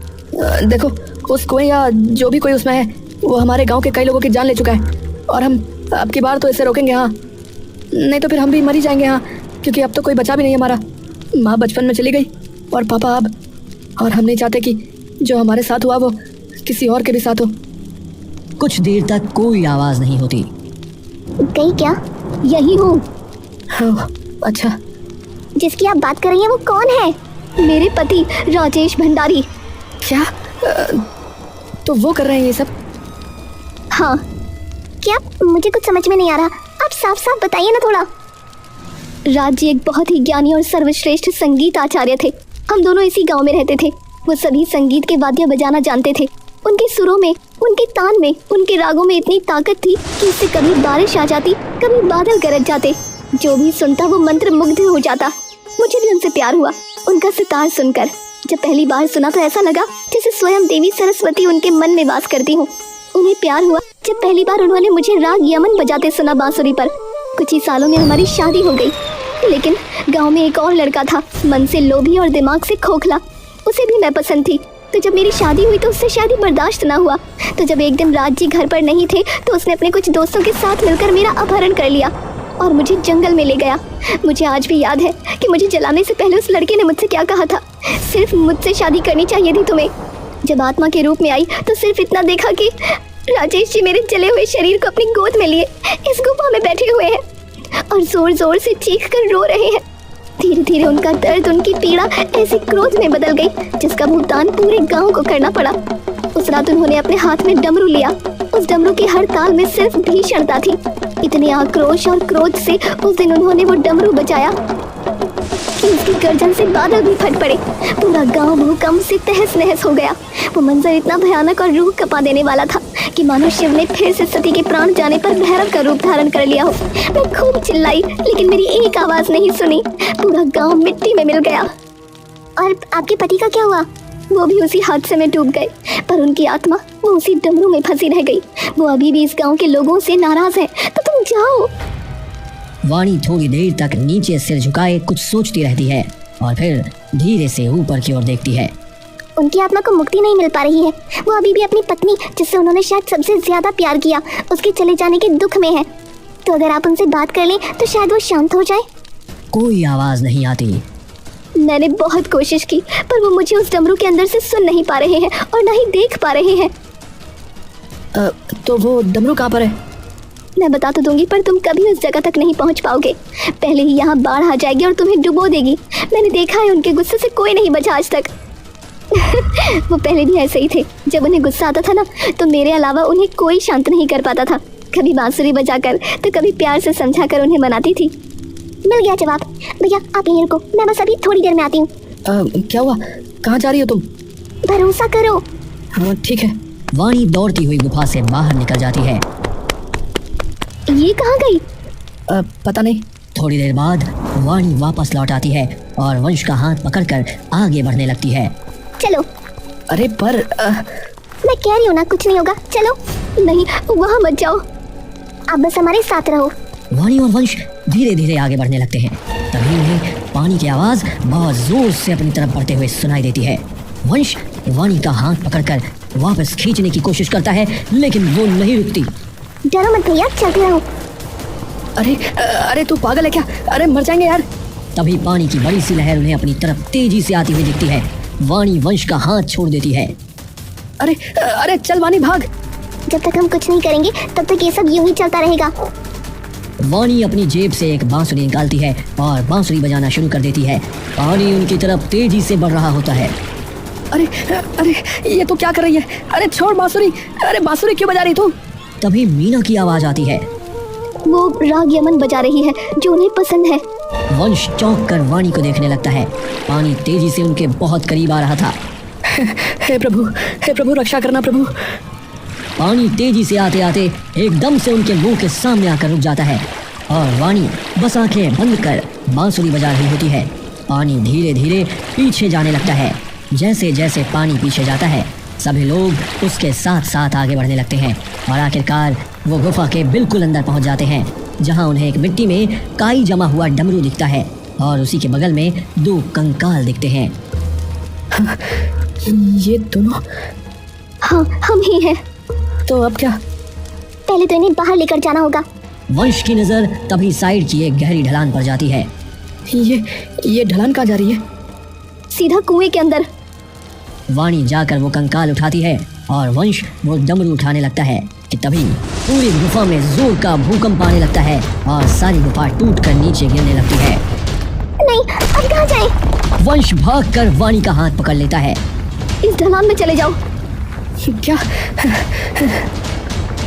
देखो, उस कुएं या जो भी कोई उसमें है वो हमारे गांव के कई लोगों की जान ले चुका है, और हम अब की बार तो इसे रोकेंगे। हाँ, नहीं तो फिर हम भी मर ही जाएंगे। हाँ, क्योंकि अब तो कोई बचा भी नहीं हमारा। माँ बचपन में चली गई और पापा अब, और हम नहीं चाहते कि जो हमारे साथ हुआ वो किसी और के भी साथ हो। कुछ देर तक कोई आवाज नहीं होती। गई क्या? यही हूँ। हाँ, अच्छा। जिसकी आप बात कर रही हैं वो कौन है? मेरे पति राजेश भंडारी। क्या? तो वो कर रहे हैं ये सब? हाँ। क्या? मुझे कुछ समझ में नहीं आ रहा, आप साफ साफ बताइए ना थोड़ा। राज जी एक बहुत ही ज्ञानी और सर्वश्रेष्ठ संगीत आचार्य थे। हम दोनों इसी गांव में रहते थे। वो सभी संगीत के वाद्य बजाना जानते थे। उनके सुरों में, उनके तान में, उनके रागों में इतनी ताकत थी कि इससे कभी बारिश आ जाती, कभी बादल गरज जाते। जो भी सुनता वो मंत्र मुग्ध हो जाता। मुझे भी उनसे प्यार हुआ उनका सितार सुनकर। जब पहली बार सुना तो ऐसा लगा जैसे स्वयं देवी सरस्वती उनके मन में वास करती हूँ। उन्हें प्यार हुआ जब पहली बार उन्होंने मुझे राग यमन बजाते सुना बांसुरी पर। कुछ ही सालों में हमारी शादी हो गई, लेकिन गांव में एक और लड़का था, मन से लोभी और दिमाग से खोखला। उसे भी मैं पसंद थी। तो जब मेरी शादी हुई तो उससे शादी बर्दाश्त ना हुआ। तो जब एक दिन राज जी घर पर नहीं थे तो उसने अपने कुछ दोस्तों के साथ मिलकर मेरा अपहरण कर लिया और मुझे जंगल में ले गया। मुझे आज भी याद है कि मुझे जलाने से पहले उस लड़के ने मुझसे क्या कहा था। सिर्फ मुझसे शादी करनी चाहिए थी तुम्हें। जब आत्मा के रूप में आई तो सिर्फ इतना देखा कि राजेश जी मेरे जले हुए शरीर को अपनी गोद में लिए इस गुफा में बैठे हुए हैं और जोर जोर से चीख कर रो रहे हैं। धीरे धीरे उनका दर्द, उनकी पीड़ा ऐसे क्रोध में बदल गई जिसका भुगतान पूरे गांव को करना पड़ा। उस रात उन्होंने अपने हाथ में डमरू लिया। उस डमरू की हर ताल में सिर्फ भीषणता थी। इतने आक्रोश और क्रोध से उस दिन उन्होंने वो डमरू बजाया कि उसकी गर्जन से बादल भी फट पड़े। पूरा गांव भूकंप से तहस नहस हो गया। वो मंजर इतना भयानक और रूह कपा देने वाला था कि मानो शिव ने फिर से सती के प्राण जाने पर भैरव का रूप धारण कर लिया हो। मैं खूब चिल्लाई लेकिन मेरी एक आवाज नहीं सुनी। पूरा गांव मिट्टी में मिल गया। और आपके पति का क्या हुआ? वो भी उसी हादसे में डूब गए, पर उनकी आत्मा वो उसी डमरू में फंसी रह गई। वो अभी भी इस गांव के लोगों से नाराज है। तो तुम जाओ। वाणी थोड़ी देर तक नीचे सिर झुकाए कुछ सोचती रहती है और फिर धीरे से ऊपर की ओर देखती है। उनकी आत्मा को मुक्ति नहीं मिल पा रही है। वो अभी भी अपनी पत्नी, जिससे उन्होंने शायद सबसे ज्यादा प्यार किया, उसके चले जाने के दुख में है। तो अगर आप उनसे बात कर लें तो शायद वो शांत हो जाए। कोई आवाज नहीं आती। मैंने बहुत कोशिश की पर वो मुझे उस डमरू के अंदर से सुन नहीं पा रहे हैं और ना ही देख पा रहे हैं। तो वो डमरू कहाँ पर है? मैं बता तो दूंगी पर तुम कभी उस जगह तक नहीं पहुंच पाओगे। पहले ही यहाँ बाढ़ आ जाएगी और तुम्हें डुबो देगी। मैंने देखा है उनके गुस्से से कोई नहीं बचा आज तक। वो पहले भी ऐसे ही थे। जब उन्हें गुस्सा आता था ना तो मेरे अलावा उन्हें कोई शांत नहीं कर पाता था। कभी बांसुरी बजाकर तो कभी प्यार से समझाकर उन्हें मनाती थी। मिल गया जवाब। भैया आप यहीं रुको, मैं बस अभी थोड़ी देर में आती हूँ। क्या हुआ? कहाँ जा रही हो तुम? भरोसा करो। हाँ ठीक है। वाणी दौड़ती हुई गुफा से बाहर निकल जाती है। ये कहाँ गई? पता नहीं। थोड़ी देर बाद वाणी वापस लौट आती है और वंश का हाथ पकड़कर आगे बढ़ने लगती है। चलो। अरे पर मैं कह रही हूँ ना कुछ नहीं होगा, चलो। नहीं वहाँ मत जाओ, आप बस हमारे साथ रहो। वाणी और वंश धीरे धीरे आगे बढ़ने लगते हैं। तभी उन्हें पानी की आवाज बहुत जोर से अपनी तरफ बढ़ते हुए सुनाई देती है। वंश वाणी का हाथ पकड़कर वापस खींचने की कोशिश करता है लेकिन वो नहीं रुकती। डरो मत भैया, चलते रहो। अरे तू पागल है क्या? अरे मर जाएंगे यार। तभी पानी की बड़ी सी लहर उन्हें अपनी तरफ तेजी से आती हुई दिखती है। वाणी वंश का हाथ छोड़ देती है। अरे चल वाणी भाग। जब तक हम कुछ नहीं करेंगे तब तक ये सब यूं ही चलता रहेगा। वाणी अपनी जेब से एक बांसुरी निकालती है और बांसुरी बजाना शुरू कर देती है। पानी उनकी तरफ तेजी से बढ़ रहा होता है। अरे ये तो क्या कर रही है? अरे छोड़ बांसुरी। अरे बांसुरी क्यों बजा रही तू? तभी मीना की आवाज आती है। वो राग यमन बजा रही है जो उन्हें पसंद है। वंश चौंक कर वाणी को देखने लगता है। पानी तेजी से उनके बहुत करीब आ रहा था। हे प्रभु रक्षा करना प्रभु। पानी तेजी से आते आते एकदम से उनके मुंह के सामने आकर रुक जाता है और वाणी बस आंखें बंद कर बांसुरी बजा रही होती है। पानी धीरे धीरे पीछे जाने लगता है। जैसे जैसे पानी पीछे जाता है सभी लोग उसके साथ साथ आगे बढ़ने लगते हैं और आखिरकार वो गुफा के बिल्कुल अंदर पहुंच जाते हैं, जहां उन्हें एक मिट्टी में काई जमा हुआ डमरू दिखता है और उसी के बगल में दो कंकाल दिखते हैं। ये दोनों? हाँ हम ही हैं। तो अब क्या? पहले तो इन्हें बाहर लेकर जाना होगा। वंश की नजर तभी साइड की एक गहरी ढलान पर जाती है। ये ढलान कहाँ जा रही है? सीधा कुएं के अंदर। वाणी जाकर वो कंकाल उठाती है और वंश वो डमरू उठाने लगता है कि तभी पूरी गुफा में जोर का भूकंप आने लगता है और सारी गुफा टूटकर नीचे गिरने लगती है। नहीं, अब कहाँ जाएं? वंश भागकर वाणी का हाथ पकड़ लेता है। इस ढलान में चले जाओ। क्या?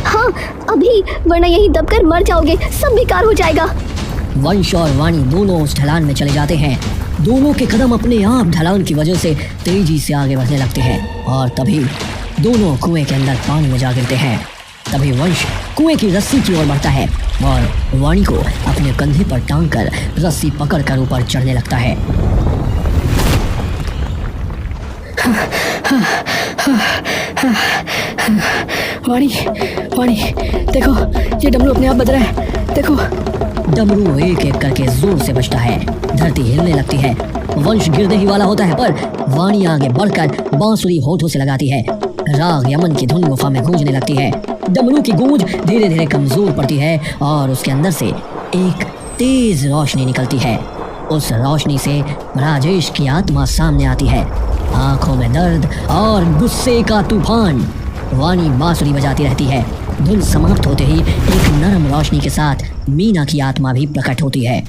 हाँ अभी, वरना यहीं दबकर मर जाओगे, सब बेकार हो जाएगा। वंश और वाणी दोनों उस ढलान में चले जाते हैं। दोनों के कदम अपने आप ढलान की वजह से तेजी से आगे बढ़ने लगते हैं और तभी दोनों कुएं के अंदर पानी में जा गिरते हैं। तभी वंश कुएं की रस्सी की ओर बढ़ता है और वाणी को अपने कंधे पर टांग कर रस्सी पकड़कर ऊपर चढ़ने लगता है। वाणी देखो, ये डमरू अपने आप बज रहा है। देखो। डमरू एक एक करके जोर से बजता है। धरती हिलने लगती है। वंश गिरने ही वाला होता है पर वाणी आगे बढ़कर बांसुरी होठों से लगाती है। राग यमन की धुन गुफा में गूंजने लगती है। डमरू की गूंज धीरे धीरे कमजोर पड़ती है और उसके अंदर से एक तेज रोशनी निकलती है। उस रोशनी से राजेश की आत्मा सामने आती है। आंखों में दर्द और गुस्से का तूफान। वाणी बांसुरी बजाती रहती है। धुन समाप्त होते ही एक नरम रोशनी के साथ मीना की आत्मा भी प्रकट होती है।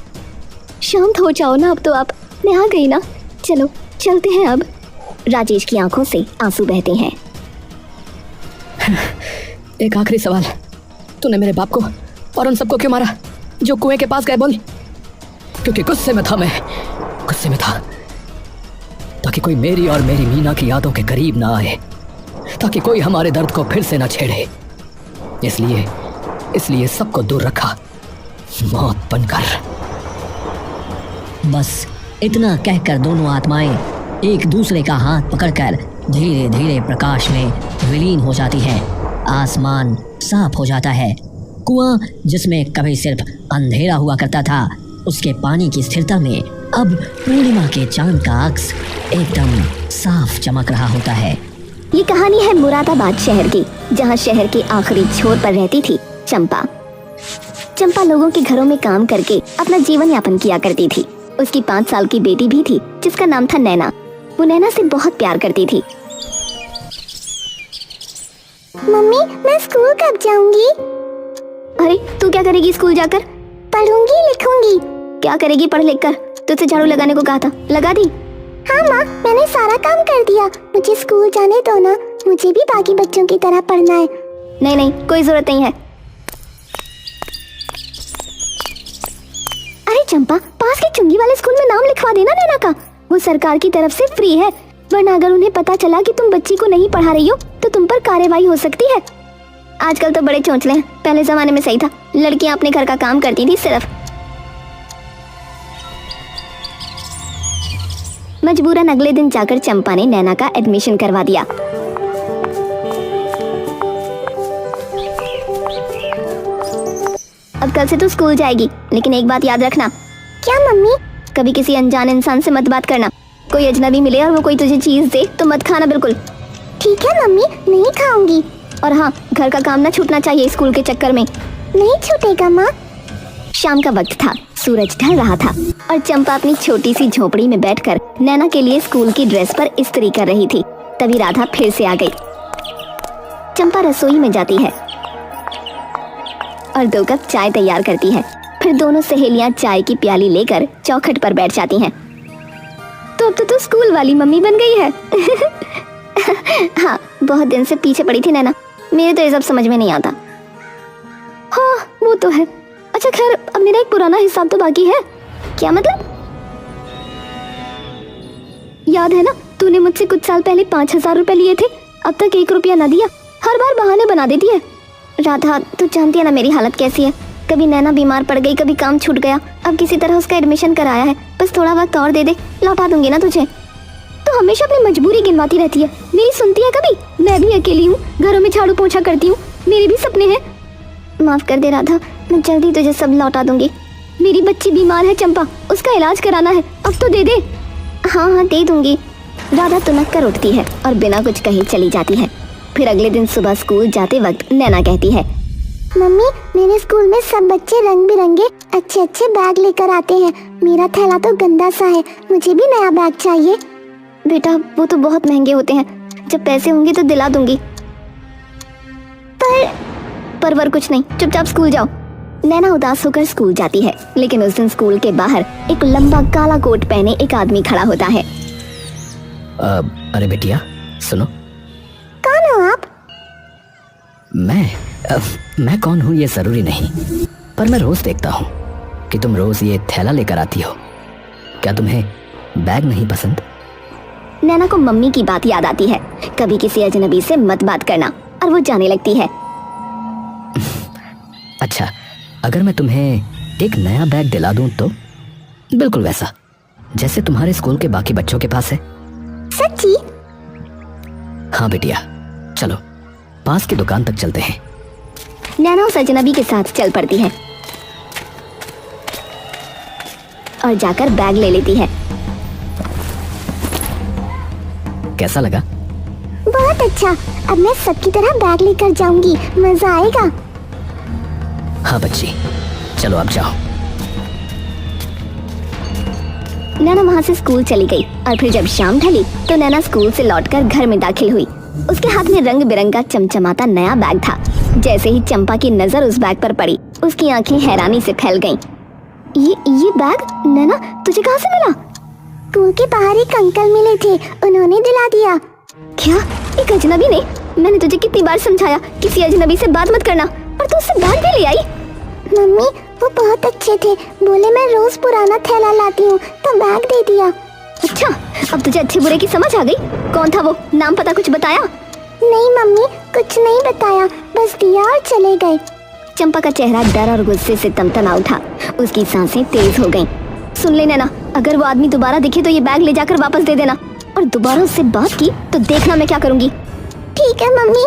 शांत हो जाओ ना अब तो आप। मैं आ गई ना, चलो चलते हैं अब। राजेश की आंखों से आंसू बहते हैं। एक आखिरी सवाल, तूने मेरे बाप को और उन सबको क्यों मारा जो कुएं के पास गए? बोल। क्योंकि गुस्से में था, मैं गुस्से में था, ताकि कोई मेरी और मेरी मीना की यादों के करीब ना आए, ताकि कोई हमारे दर्द को फिर से ना छेड़े। इसलिए सबको दूर रखा, मौत बनकर। बस इतना कहकर दोनों आत्माएं एक दूसरे का हाथ पकड़कर धीरे धीरे प्रकाश में विलीन हो जाती हैं। आसमान साफ हो जाता है। कुआं जिसमें कभी सिर्फ अंधेरा हुआ करता था, उसके पानी की स्थिरता में अब पूर्णिमा के चांद का अक्स एकदम साफ चमक रहा होता है। ये कहानी है मुरादाबाद शहर की, जहाँ शहर के आखिरी छोर पर रहती थी चंपा। चंपा लोगों के घरों में काम करके अपना जीवन यापन किया करती थी। उसकी 5 साल की बेटी भी थी जिसका नाम था नैना। वो नैना से बहुत प्यार करती थी। मम्मी, मैं स्कूल कब जाऊंगी? अरे तू क्या करेगी स्कूल जाकर? पढ़ूंगी लिखूंगी। क्या करेगी पढ़ लिख कर? तुझसे झाड़ू लगाने को कहा था, लगा दी? हाँ माँ, मैंने सारा काम कर दिया। मुझे स्कूल जाने दो ना, मुझे भी बाकी बच्चों की तरह पढ़ना है। नहीं नहीं, कोई जरूरत नहीं है। अरे चंपा, पास के चुंगी वाले स्कूल में नाम लिखवा देना नैना का। वो सरकार की तरफ से फ्री है, वरना अगर उन्हें पता चला कि तुम बच्ची को नहीं पढ़ा रही हो तो तुम पर कार्रवाई हो सकती है। आजकल तो बड़े चोंचले हैं, पहले जमाने में सही था, लड़कियां अपने घर का काम करती थी सिर्फ। मजबूरन अगले दिन जाकर चंपा ने नैना का एडमिशन करवा दिया। अब कल से तू स्कूल जाएगी, लेकिन एक बात याद रखना। क्या मम्मी? कभी किसी अनजान इंसान से मत बात करना। कोई अजनबी मिले और वो कोई तुझे चीज दे तो मत खाना बिल्कुल। ठीक है मम्मी, नहीं खाऊंगी। और हाँ, घर का काम ना छूटना चाहिए स्कूल के चक्कर में। नहीं छूटेगा माँ। शाम का वक्त था, सूरज ढल रहा था और चंपा अपनी छोटी सी झोपड़ी में बैठकर नैना के लिए स्कूल की ड्रेस पर इस्त्री कर रही थी। तभी राधा फिर से आ गई। चंपा रसोई में जाती है और 2 कप चाय तैयार करती है। फिर दोनों सहेलियां चाय की प्याली लेकर चौखट पर बैठ जाती हैं। तो अब तो तू स्कूल वाली मम्मी बन गई है। हाँ, बहुत दिन से पीछे पड़ी थी नैना, मेरे तो ये सब समझ में नहीं आता। हाँ वो तो है। अच्छा खैर, अब मेरा एक पुराना हिसाब तो बाकी है। क्या मतलब? याद है ना, तूने मुझसे कुछ साल पहले 5000 रुपए लिए थे, अब तक 1 रुपया न दिया। हर बार बहाने बना देती है। राधा, तू जानती है ना मेरी हालत कैसी है। कभी नैना बीमार पड़ गई, कभी काम छूट गया, अब किसी तरह उसका एडमिशन कराया है। बस थोड़ा वक्त और दे दे, लौटा दूंगी ना तुझे। तो हमेशा अपनी मजबूरी गिनवाती रहती है, मेरी सुनती है कभी? मैं भी अकेली हूँ, घरों में झाड़ू पोछा करती हूँ, मेरे भी सपने हैं। माफ कर दे राधा, मैं जल्दी तुझे सब लौटा दूंगी। मेरी बच्ची बीमार है चंपा, उसका इलाज कराना है, अब तो दे दे। हाँ हाँ दे दूंगी। राधा तुनक कर उठती है और बिना कुछ कहे चली जाती है। फिर अगले दिन सुबह स्कूल जाते वक्त नैना कहती है, मम्मी, मेरे स्कूल में सब बच्चे रंग बिरंगे अच्छे अच्छे बैग लेकर आते हैं। मेरा थैला तो गंदा सा है, मुझे भी नया बैग चाहिए। बेटा वो तो बहुत महंगे होते हैं, जब पैसे होंगे तो दिला दूंगी। परवर कुछ नहीं, चुपचाप स्कूल जाओ। नैना उदास होकर स्कूल जाती है, लेकिन उस दिन स्कूल के बाहर एक लंबा काला कोट पहने एक आदमी खड़ा होता है। अरे बेटिया सुनो। कौन हो आप? मैं कौन हूँ ये जरूरी नहीं, पर मैं रोज देखता हूँ कि तुम रोज ये थैला लेकर आती हो। क्या तुम्हें बैग नहीं पसंद? नैना को मम्मी की बात याद आती है, कभी किसी अजनबी से मत बात करना, और वो जाने लगती है। अच्छा, अगर मैं तुम्हें एक नया बैग दिला दूं तो? बिल्कुल वैसा जैसे तुम्हारे स्कूल के बाकी बच्चों के पास है। सच्ची? हाँ बेटिया, चलो पास की दुकान तक चलते हैं। नैना उस अजनबी के साथ चल पड़ती है और जाकर बैग ले लेती है। कैसा लगा? बहुत अच्छा, अब मैं सबकी तरह बैग लेकर जाऊंगी, मजा आएगा। हाँ बच्ची, चलो अब जाओ। नैना वहाँ से स्कूल चली गई और फिर जब शाम ढली तो नैना स्कूल से लौटकर घर में दाखिल हुई। उसके हाथ में रंग बिरंगा चमचमाता नया बैग था। जैसे ही चंपा की नजर उस बैग पर पड़ी, उसकी आंखें हैरानी से फैल गईं। ये बैग नैना तुझे कहाँ से मिला? स्कूल के बाहर एक अंकल मिले थे, उन्होंने दिला दिया। क्या? एक अजनबी ने? मैंने तुझे कितनी बार समझाया किसी अजनबी से बात मत करना, और तू उससे बैग भी ले आई। मम्मी वो बहुत अच्छे थे, बोले मैं रोज पुराना थैला लाती हूँ तो बैग दे दिया। अच्छा, अब तुझे अच्छे बुरे की समझ आ गई। कौन था वो? नाम पता कुछ बताया? नहीं मम्मी, कुछ नहीं बताया, बस दिया और चले गए। चंपा का चेहरा डर और गुस्से से तमतना उठा, उसकी सांसें तेज हो गईं। सुन ले नैना, अगर वो आदमी दोबारा दिखे तो ये बैग ले जाकर वापस दे देना, और दोबारा उससे बात की तो देखना मैं क्या करूंगी। ठीक है मम्मी।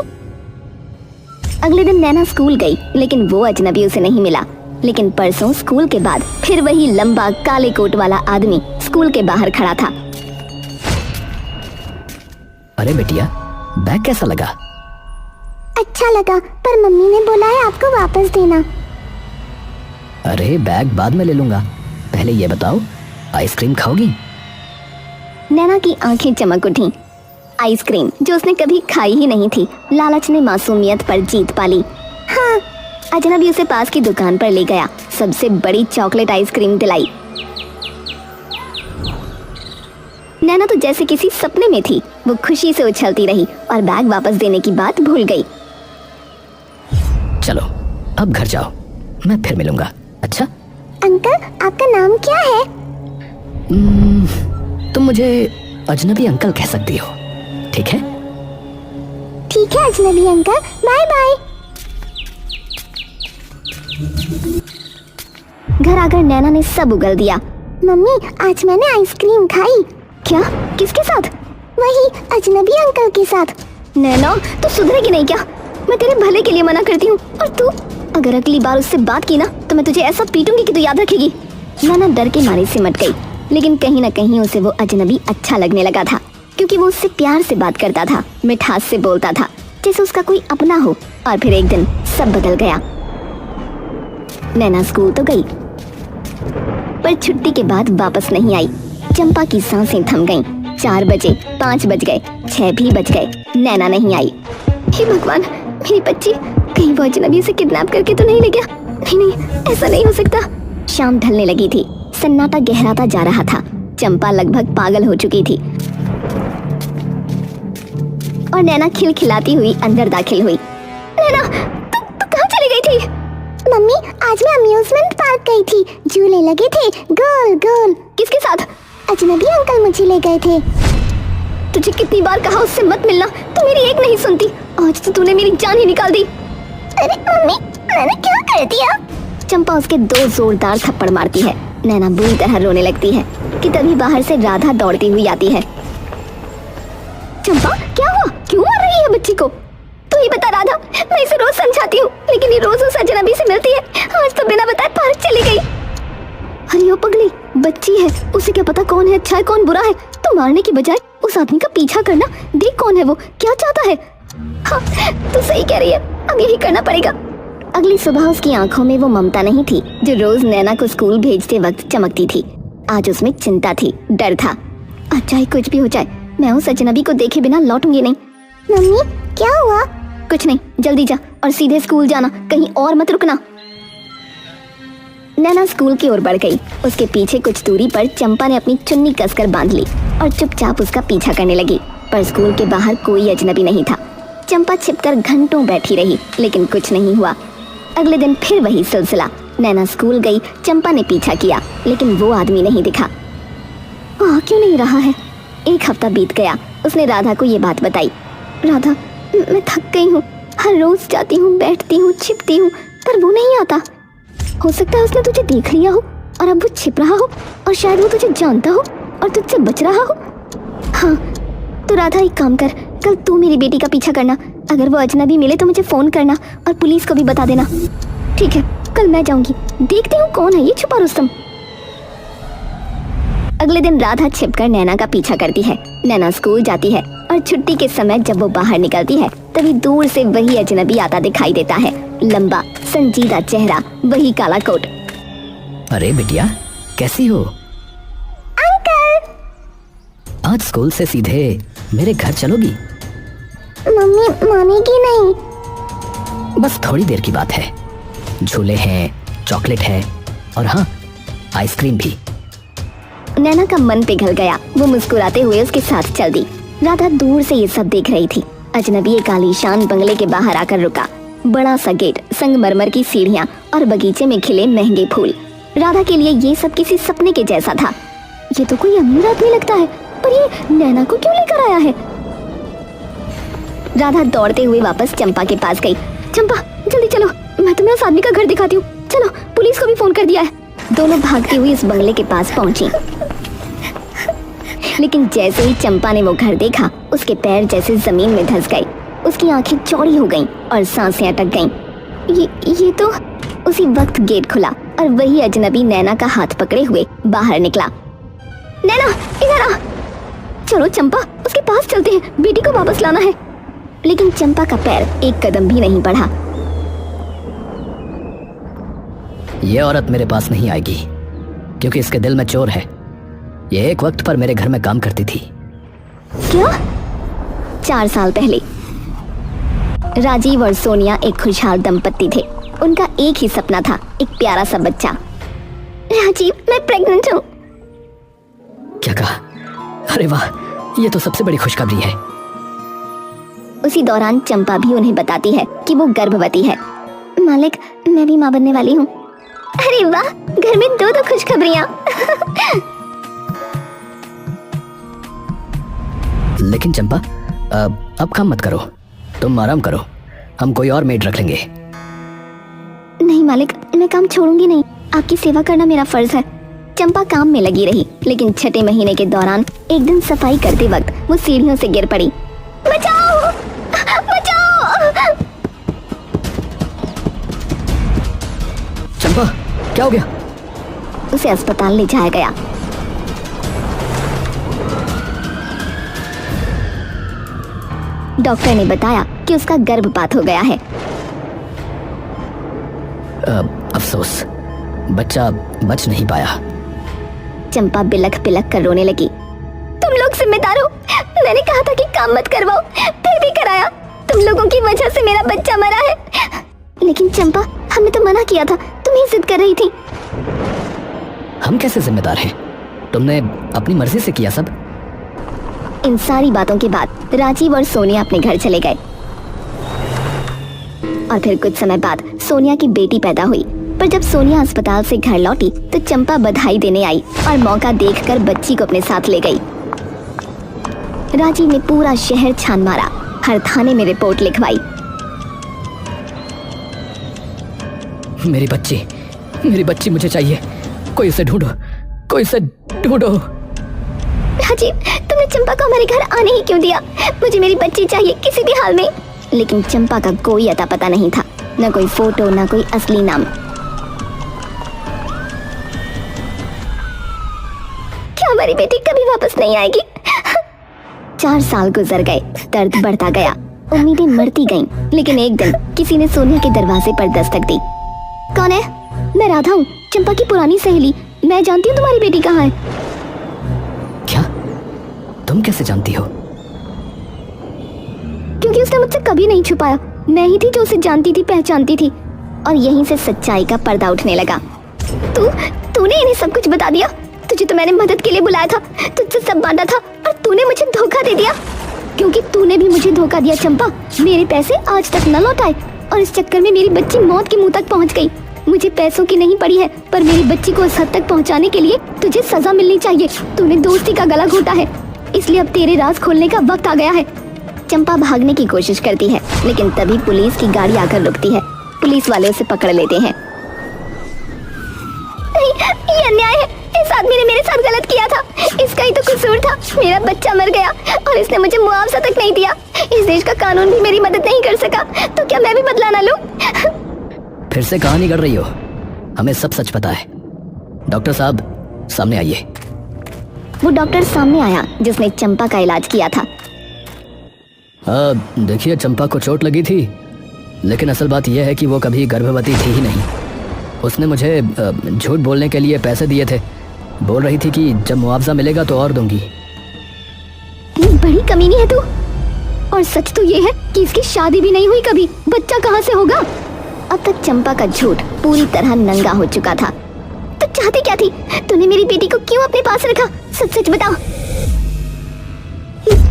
अगले दिन नैना स्कूल गई, लेकिन वो अजनबी उसे नहीं मिला। लेकिन परसों स्कूल के बाद फिर वही लंबा काले कोट वाला आदमी स्कूल के बाहर खड़ा था। अरे बेटिया, बैग कैसा लगा? अच्छा लगा, पर मम्मी ने बोला है आपको वापस देना। अरे बैग बाद में ले लूंगा, पहले ये बताओ आइसक्रीम खाओगी? नैना की आंखें चमक उठी। आइसक्रीम जो उसने कभी खाई ही नहीं थी, लालच ने मासूमियत पर जीत पाली। हाँ। अजनबी उसे पास की दुकान पर ले गया, सबसे बड़ी चॉकलेट आइसक्रीम दिलाई। नैना तो जैसे किसी सपने में थी, वो खुशी से उछलती रही और बैग वापस देने की बात भूल गई। चलो अब घर जाओ, मैं फिर मिलूंगा। अच्छा अंकल आपका नाम क्या है? तुम मुझे अजनबी अंकल कह सकती हो, ठीक है? ठीक है अजनबी अंकल, बाय बाय। घर आकर नैना ने सब उगल दिया। मम्मी आज मैंने आइसक्रीम खाई। क्या? किसके साथ? वही अजनबी अंकल के साथ। नैना तो सुधरेगी नहीं क्या? मैं तेरे भले के लिए मना करती हूँ, और तू अगर अगली बार उससे बात की ना तो मैं तुझे ऐसा पीटूंगी कि तू याद रखेगी। नैना डर के मारे सिमट गई, लेकिन कहीं न कहीं उसे वो अजनबी अच्छा लगने लगा था, क्योंकि वो उससे प्यार से बात करता था, मिठास से बोलता था, जैसे उसका कोई अपना हो। और फिर एक दिन सब बदल गया। नैना स्कूल तो गई, पर छुट्टी के बाद वापस नहीं आई। चंपा की सांसें थम गईं। 4 बजे, 5 बज गए, 6 भी बज गए, नैना नहीं आई। हे भगवान, मेरी बच्ची कहीं वो अजनबी उसे किडनैप करके तो नहीं ले गया? नहीं, ऐसा नहीं हो सकता। शाम ढलने लगी थी, सन्नाटा गहराता जा रहा था। चंपा लगभग पागल हो चुकी थी, और नैना खिलखिलाती हुई अंदर दाखिल हुई। नैना, तू कहाँ चली गई थी? मम्मी आज मैं अम्यूजमेंट पार्क गई थी, झूले लगे थे गोल गोल। किसके साथ? अजनबी अंकल मुझे ले गए थे। तुझे कितनी बार कहा उससे मत मिलना, तू मेरी एक नहीं सुनती। आज तो तूने मेरी जान ही निकाल दी। अरे मम्मी मैंने क्या कर दिया? चंपा उसके 2 जोरदार थप्पड़ मारती है। नैना बुरी तरह रोने लगती है कि तभी बाहर से राधा दौड़ती हुई आती है। चंपा क्या हुआ? क्यों मार रही है बच्ची को? तू ही बता राधा, मैं इसे रोज समझाती हूँ, लेकिन ये रोज उस अजनबी से मिलती है। आज तो बिना बताए पार्क चली गई। अरे ओ पगली, बच्ची है, उसे क्या पता कौन है अच्छा है कौन बुरा है। तो मारने की बजाय उस आदमी का पीछा करना, देख कौन है वो, क्या चाहता है। हाँ तू सही कह रही है, अब यही करना पड़ेगा। अगली सुबह उसकी आंखों में वो ममता नहीं थी जो रोज नैना को स्कूल भेजते वक्त चमकती थी। आज उसमें चिंता थी, डर था। आज चाहे कुछ भी हो जाए, मैं उस अजनबी को देखे बिना लौटूंगी नहीं। मम्मी क्या हुआ? कुछ नहीं, जल्दी जा और सीधे स्कूल जाना, कहीं और मत रुकना। नैना स्कूल की ओर बढ़ गई। उसके पीछे कुछ दूरी पर चंपा ने अपनी चुन्नी कसकर बांध ली और चुपचाप उसका पीछा करने लगी। पर स्कूल के बाहर कोई अजनबी नहीं था। चंपा छिपकर घंटों बैठी रही, लेकिन कुछ नहीं हुआ। अगले दिन फिर वही सिलसिला। नैना स्कूल गई, चंपा ने पीछा किया, लेकिन वो आदमी नहीं दिखा। आ क्यों नहीं रहा है? 1 हफ्ता बीत गया। उसने राधा को ये बात बताई। राधा, मैं थक गई हूँ, हर रोज जाती हूँ, बैठती हूँ, छिपती हूँ, पर वो नहीं आता। हो सकता है उसने तुझे देख लिया हो और अब वो छिप रहा हो, और शायद वो तुझे जानता हो और तुझसे बच रहा हो। हाँ तो राधा एक काम कर, कल तू मेरी बेटी का पीछा करना। अगर वो अजनबी मिले तो मुझे फोन करना और पुलिस को भी बता देना। ठीक है, कल मैं जाऊंगी, देखती हूँ कौन है ये छुपा रुस्तम। अगले दिन राधा छिपकर नैना का पीछा करती है। नैना स्कूल जाती है और छुट्टी के समय जब वो बाहर निकलती है तभी दूर से वही अजनबी आता दिखाई देता है। लंबा संजीदा चेहरा, वही काला कोट। अरे बिटिया कैसी हो? अंकल। आज स्कूल से सीधे मेरे घर चलोगी? मम्मी मानेगी नहीं। बस थोड़ी देर की बात है। झूले हैं, चॉकलेट है, और हाँ आइसक्रीम भी। नैना का मन पिघल गया। वो मुस्कुराते हुए उसके साथ चल दी। राधा दूर से ये सब देख रही थी। अजनबी एक आलीशान बंगले के बाहर आकर रुका। बड़ा सा गेट, संगमरमर की सीढ़ियाँ और बगीचे में खिले महंगे फूल। राधा के लिए ये सब किसी सपने के जैसा था। ये तो कोई अमीर आदमी लगता है, पर ये नैना को क्यों लेकर आया है? राधा दौड़ते हुए वापस चंपा के पास गई। चंपा जल्दी चलो, मैं तुम्हें उस आदमी का घर दिखाती हूँ। चलो, पुलिस को भी फोन कर दिया है। दोनों भागती हुई इस बंगले के पास पहुंची। लेकिन जैसे ही चंपा ने वो घर देखा, उसके पैर जैसे जमीन में धंस गए। उसकी आंखें चौड़ी हो गईं और सांसें अटक गईं। ये तो उसी वक्त गेट खुला और वही अजनबी नैना का हाथ पकड़े हुए बाहर निकला। नैना इधर आ। चलो चंपा, उसके पास चलते हैं, बेटी को वापस लाना है। लेकिन चंपा का पैर एक कदम भी नहीं बढ़ा। ये औरत मेरे पास नहीं आएगी, क्योंकि इसके दिल में चोर है। ये एक वक्त पर मेरे घर में काम करती थी। क्या? 4 साल पहले राजीव और सोनिया एक खुशहाल दंपत्ति थे। उनका एक ही सपना था, एक प्यारा सा बच्चा। राजीव, मैं प्रेग्नेंट हूँ। क्या कहा? अरे वाह, ये तो सबसे बड़ी खुशखबरी है। उसी दौरान चंपा भी उन्हें बताती है कि वो गर्भवती है। मालिक, मैं भी माँ बनने वाली हूँ। अरे वाह, घर में 2 खुशखबरियाँ। लेकिन चंपा, अब काम मत करो, तुम आराम करो, हम कोई और मेड रख लेंगे। नहीं मालिक, मैं काम छोड़ूंगी नहीं। आपकी सेवा करना मेरा फर्ज है। चंपा काम में लगी रही, लेकिन छठे महीने के दौरान एक दिन सफाई करते वक्त वो सीढ़ियों से गिर पड़ी। बचाओ! बचाओ! चंपा, क्या हो गया? उसे अस्पताल ले जाया गया। डॉक्टर ने बताया कि उसका गर्भपात हो गया है। अफसोस, बच्चा बच नहीं पाया। चंपा बिलख बिलख कर रोने लगी। तुम लोग जिम्मेदार हो। मैंने कहा था कि काम मत करवाओ, फिर भी कराया। तुम लोगों की वजह से मेरा बच्चा मरा है। लेकिन चंपा, हमने तो मना किया था, तुम ही जिद कर रही थी। हम कैसे जिम्मेदार हैं? तुमने अपनी मर्जी से किया सब। इन सारी बातों के बाद राजीव और सोनिया अपने घर चले गए। और फिर कुछ समय बाद सोनिया की बेटी पैदा हुई। पर जब सोनिया अस्पताल से घर लौटी तो चंपा बधाई देने आई और मौका देखकर बच्ची को अपने साथ ले गई। राजीव ने पूरा शहर छान मारा, हर थाने में रिपोर्ट लिखवाई। मेरी बच्ची मुझे चाहिए। कोई उसे ढूंढो, कोई उसे ढूंढो। राजीव, तुमने चंपा को हमारे घर आने ही क्यों दिया? मुझे मेरी बच्ची चाहिए किसी भी हाल में। लेकिन चंपा का कोई अता पता नहीं था, न कोई फोटो, न कोई असली नाम। क्या हमारी बेटी कभी वापस नहीं आएगी? 4 साल गुजर गए, दर्द बढ़ता गया, उम्मीदें मरती गईं। लेकिन एक दिन किसी ने सोनिया के दरवाजे पर दस्तक दी। कौन है? मैं राधा हूँ, चंपा की पुरानी सहेली। मैं जानती हूँ तुम्हारी बेटी कहाँ है। क्या? तुम कैसे जानती हो? क्योंकि उसने मुझसे कभी नहीं छुपाया। मैं ही थी जो उसे जानती थी, पहचानती थी। और यहीं से सच्चाई का पर्दा उठने लगा। तूने इन्हें सब कुछ बता दिया। तुझे तो मैंने मदद के लिए बुलाया था, तुझसे सब बांटा था, और तूने मुझे धोखा दे दिया। क्योंकि तूने भी मुझे धोखा दिया चंपा। मेरे पैसे आज तक न लौटाए और इस चक्कर में मेरी बच्ची मौत के मुंह तक पहुंच गई। मुझे पैसों की नहीं पड़ी है, पर मेरी बच्ची को इस हद तक पहुंचाने के लिए तुझे सजा मिलनी चाहिए। तूने दोस्ती का गला घोटा है, इसलिए अब तेरे राज खोलने का वक्त आ गया है। चंपा भागने की कोशिश करती है, लेकिन तभी पुलिस की गाड़ी आकर रुकती है। पुलिस वाले उसे पकड़ लेते हैं। नहीं, ये अन्याय है। इस आदमी ने मेरे साथ गलत किया था, इसका ही तो कसूर था। मेरा बच्चा मर गया और इसने मुझे मुआवजा तक नहीं दिया। इस देश का कानून भी मेरी मदद नहीं कर सका, तो क्या मैं भी बदला ना लूं? फिर से कहानी गढ़ रही हो। हमें सब सच पता है। डॉक्टर साहब, सामने आइए। वो डॉक्टर सामने आया जिसने चंपा का इलाज किया था। देखिए, चंपा को चोट लगी थी, लेकिन असल बात यह है कि वो कभी गर्भवती थी ही नहीं। उसने मुझे झूठ बोलने के लिए पैसे दिए थे। बोल रही थी कि जब मुआवजा मिलेगा तो और दूंगी। बड़ी कमीनी है तू। और सच तो ये है कि इसकी शादी भी नहीं हुई कभी। बच्चा कहाँ से होगा? अब तक चंपा का झूठ पूरी तरह नंगा हो चुका था। तो चाहती क्या थी? तूने मेरी बेटी को क्यों अपने पास रखा? सच सच बताओ।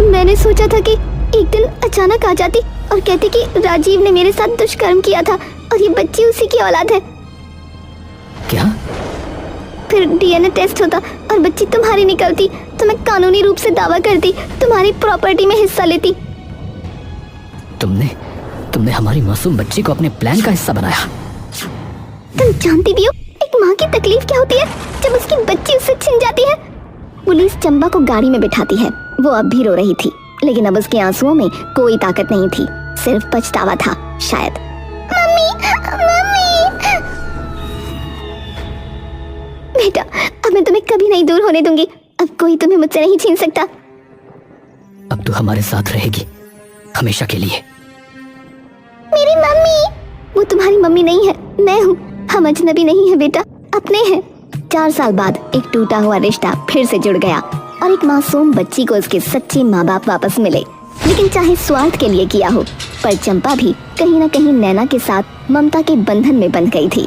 मैंने सोचा था कि एक दिन अचानक आ जाती और कहती कि राजीव ने मेरे साथ दुष्कर्म किया था और ये बच्ची उसी की औलाद है। क्या? फिर डीएनए टेस्ट होता और बच्ची तुम्हारी निकलती तो मैं कानूनी रूप से दावा करती, तुम्हारी प्रॉपर्टी में हिस्सा लेती। तुमने हमारी मासूम बच्ची को अपने प्लान का हिस्सा बनाया। तुम जानती भी हो एक माँ की तकलीफ क्या होती है जब उसकी बच्ची उससे छिन जाती है। पुलिस चंबा को गाड़ी में बिठाती है। वो अब भी रो रही थी, लेकिन अब उसके आंसुओं में कोई ताकत नहीं थी, सिर्फ पछतावा था शायद। Mummy, mummy. बेटा, अब मैं तुम्हें कभी नहीं दूर होने दूंगी। अब कोई तुम्हें मुझसे नहीं छीन सकता। अब तू हमारे साथ रहेगी हमेशा के लिए। मेरी मम्मी। वो तुम्हारी मम्मी नहीं है, मैं हूँ। हम अजनबी नहीं है बेटा, अपने हैं। 4 साल बाद एक टूटा हुआ रिश्ता फिर से जुड़ गया और एक मासूम बच्ची को उसके सच्चे माँ बाप वापस मिले, लेकिन चाहे स्वार्थ के लिए किया हो, पर चंपा भी कहीं न कहीं नैना के साथ ममता के बंधन में बंध गई थी।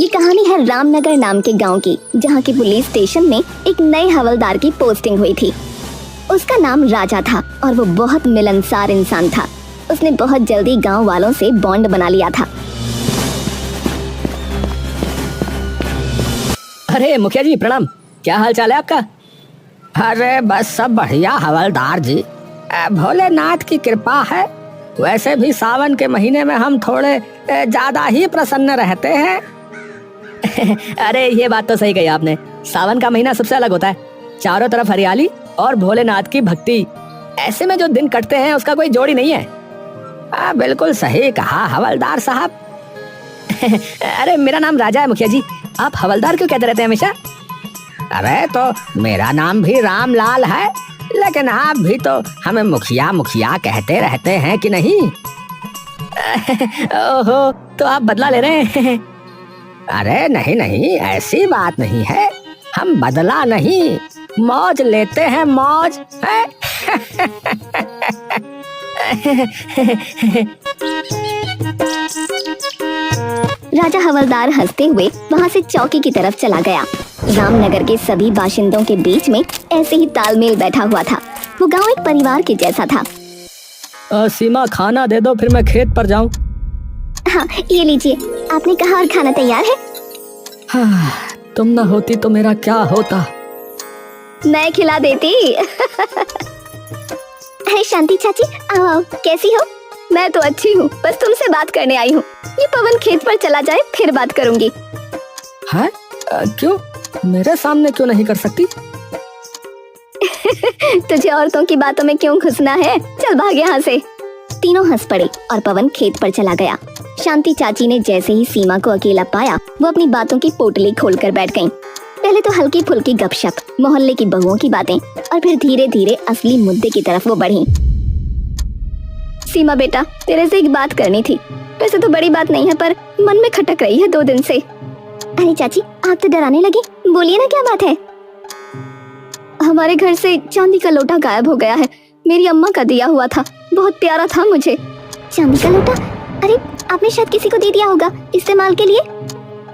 ये कहानी है रामनगर नाम के गांव की, जहां की पुलिस स्टेशन में एक नए हवलदार की पोस्टिंग हुई थी। उसका नाम राजा था और वो बहुत मिलनसार इंसान था। उसने बहुत जल्दी गांव वालों से बॉन्ड बना लिया था। अरे मुखिया जी प्रणाम, क्या हाल चाल है आपका? अरे बस सब बढ़िया हवलदार जी, भोलेनाथ की कृपा है। वैसे भी सावन के महीने में हम थोड़े ज्यादा ही प्रसन्न रहते हैं। अरे ये बात तो सही कही आपने, सावन का महीना सबसे अलग होता है। चारों तरफ हरियाली और भोलेनाथ की भक्ति, ऐसे में जो दिन कटते हैं उसका कोई जोड़ ही नहीं है। बिल्कुल सही कहा हवलदार साहब। अरे मेरा नाम राजा है मुखिया जी, आप हवलदार क्यों कहते रहते हैं हमेशा? अरे तो मेरा नाम भी रामलाल है, लेकिन आप भी तो हमें मुखिया मुखिया कहते रहते हैं कि नहीं? ओहो, तो आप बदला ले रहे हैं? अरे नहीं नहीं, ऐसी बात नहीं है, हम बदला नहीं, मौज लेते हैं, मौज है। राजा हवलदार हंसते हुए वहाँ से चौकी की तरफ चला गया। रामनगर के सभी बाशिंदों के बीच में ऐसे ही तालमेल बैठा हुआ था। वो गांव एक परिवार के जैसा था। सीमा खाना दे दो, फिर मैं खेत पर जाऊं। हाँ ये लीजिए, आपने कहा और खाना तैयार है। हाँ, तुम ना होती तो मेरा क्या होता। मैं खिला देती। अरे शांति चाची, आओ आओ, कैसी हो? मैं तो अच्छी हूँ, बस तुमसे बात करने आई हूँ। ये पवन खेत पर चला जाए फिर बात करूंगी। हाँ? क्यों? मेरे सामने क्यों नहीं कर सकती? तुझे औरतों की बातों में क्यों घुसना है? चल भाग यहाँ से। तीनों हंस पड़े और पवन खेत पर चला गया। शांति चाची ने जैसे ही सीमा को अकेला पाया, वो अपनी बातों की पोटली खोलकर बैठ गईं। पहले तो हल्की फुल्की गपशप, मोहल्ले की बहुओं की बातें, और फिर धीरे धीरे असली मुद्दे की तरफ वो बढ़ी। सीमा बेटा, तेरे से एक बात करनी थी। वैसे तो बड़ी बात नहीं है, पर मन में खटक रही है 2 दिन से। अरे चाची, आप तो डराने लगी, बोलिए ना क्या बात है। हमारे घर से चांदी का लोटा गायब हो गया है। मेरी अम्मा का दिया हुआ था, बहुत प्यारा था मुझे। चांदी का लोटा? अरे आपने शायद किसी को दे दिया होगा इस्तेमाल के लिए।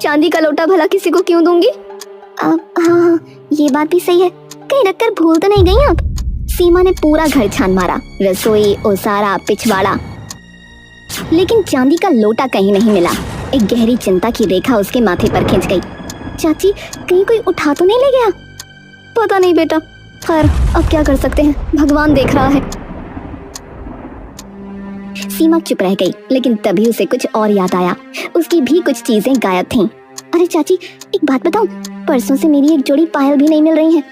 चांदी का लोटा भला किसी को क्यों दूंगी? हाँ, ये बात भी सही है। कहीं रखकर भूल तो नहीं गई आप? सीमा ने पूरा घर छान मारा, रसोई, ओसारा, पिछवाड़ा, लेकिन चांदी का लोटा कहीं नहीं मिला। एक गहरी चिंता की रेखा उसके माथे पर खिंच गई। चाची, कहीं कोई उठा तो नहीं ले गया? पता नहीं बेटा, खैर अब क्या कर सकते हैं, भगवान देख रहा है। सीमा चुप रह गई, लेकिन तभी उसे कुछ और याद आया। उसकी भी कुछ चीजें गायब थीं। अरे चाची, एक बात बताऊं, परसों से मेरी एक जोड़ी पायल भी नहीं मिल रही है।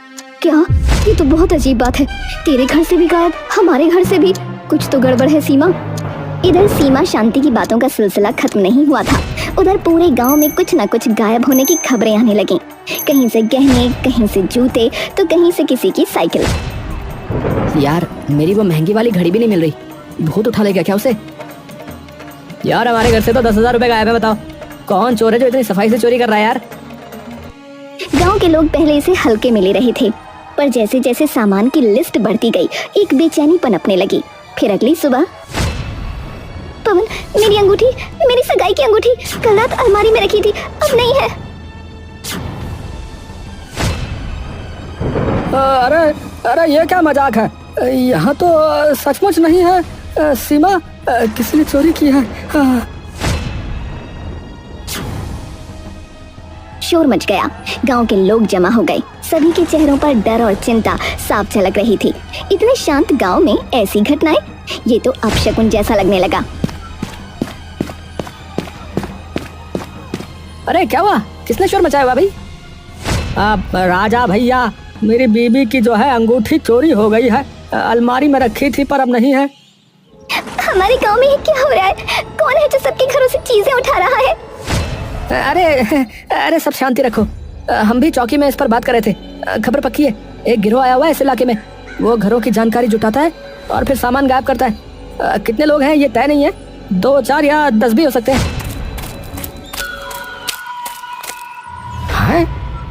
क्या? ये तो बहुत अजीब बात है। तेरे घर से भी गायब, हमारे घर से भी। कुछ तो गड़बड़ है सीमा। इधर सीमा शांति की बातों का सिलसिला खत्म नहीं हुआ था, उधर पूरे गांव में कुछ न कुछ गायब होने की खबरें आने लगीं। कहीं से गहने, कहीं से जूते, तो कहीं से किसी की साइकिल। यार, मेरी वो महंगी वाली घड़ी भी नहीं मिल रही। भूत उठा ले गया क्या उसे? यार, हमारे घर से तो 10,000 रुपए गायब है। बताओ कौन चोर है जो इतनी सफाई से चोरी कर रहा है यार? गांव के लोग पहले से हल्के मिले रहे थे, पर जैसे जैसे सामान की लिस्ट बढ़ती गई, एक बेचैनी पनपने लगी। फिर अगली सुबह पवन, मेरी अंगूठी, मेरी सगाई की अंगूठी कल रात अलमारी में रखी थी, अब नहीं है। अरे अरे ये क्या मजाक है, यहाँ तो सचमुच नहीं है। सीमा, किसने चोरी की है? शोर मच गया। गांव के लोग जमा हो गए। सभी के चेहरों पर डर और चिंता साफ झलक रही थी। इतने शांत गांव में ऐसी घटनाएं, ये तो अपशकुन जैसा लगने लगा। अरे क्या हुआ, किसने शोर मचाया हुआ भाई? राजा भैया, मेरी बीबी की जो है अंगूठी चोरी हो गई है। अलमारी में रखी थी पर अब नहीं है। हमारे गांव में ये क्या हो रहा है? कौन है जो सबके घरों से चीजें उठा रहा है? अरे सब शांति रखो। हम भी चौकी में इस पर बात कर रहे थे। खबर पक्की है, एक गिरोह आया हुआ है इस इलाके में। वो घरों की जानकारी जुटाता है और फिर सामान गायब करता है। कितने लोग हैं ये तय नहीं है, 2, 4 या 10 भी हो सकते हैं।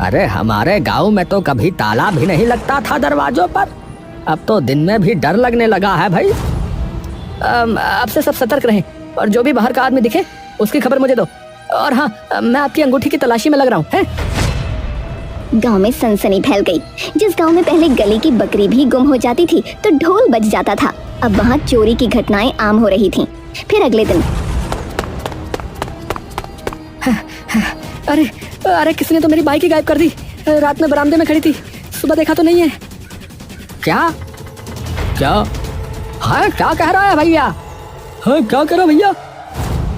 अरे हमारे गांव में तो कभी ताला भी नहीं लगता था दरवाजों पर, अब तो दिन में भी डर लगने लगा है भाई। अब से सब सतर्क रहें और जो भी बाहर का आदमी दिखे उसकी खबर मुझे दो। और हाँ, मैं आपकी अंगूठी की तलाशी में लग रहा हूँ। गांव में सनसनी फैल गई। जिस गांव में पहले गली की बकरी भी गुम हो जाती थी तो ढोल बज जाता था, अब वहाँ चोरी की घटनाएं आम हो रही थीं। फिर अगले दिन अरे किसने तो मेरी बाइक ही गायब कर दी। रात में बरामदे में खड़ी थी, सुबह देखा तो नहीं है। क्या हाँ, क्या कह रहा है भैया? हाँ, क्या कह रहा भैया?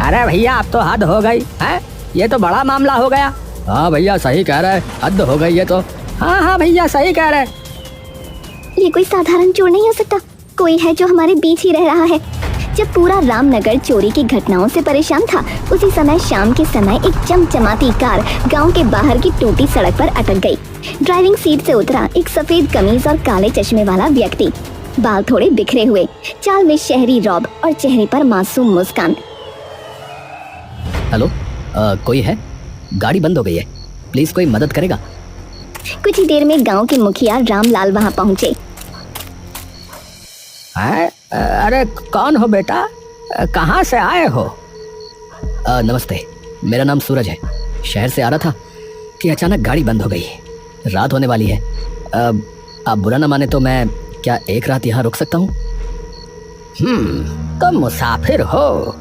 अरे भैया, अब तो हद हो गई है, ये तो बड़ा मामला हो गया। हाँ भैया, सही कह रहा है, हद हो गई ये तो। हाँ भैया, सही कह रहे। ये कोई साधारण चोर नहीं हो सकता, कोई है जो हमारे बीच ही रह रहा है। जब पूरा रामनगर चोरी की घटनाओं से परेशान था, उसी समय शाम के समय एक चमचमाती कार गांव के बाहर की टूटी सड़क पर अटक गई। ड्राइविंग सीट से उतरा एक सफेद कमीज और काले चश्मे वाला व्यक्ति, बाल थोड़े बिखरे हुए, चाल में शहरी रौब और चेहरे पर मासूम मुस्कान। हेलो, कोई है? गाड़ी बंद हो गई है, प्लीज कोई मदद करेगा? कुछ ही देर में गांव के मुखिया रामलाल वहां पहुंचे। अरे कौन हो बेटा, कहाँ से आए हो? नमस्ते, मेरा नाम सूरज है। शहर से आ रहा था कि अचानक गाड़ी बंद हो गई। रात होने वाली है। आप बुरा ना माने तो मैं क्या एक रात यहाँ रुक सकता हूँ? तुम मुसाफिर हो,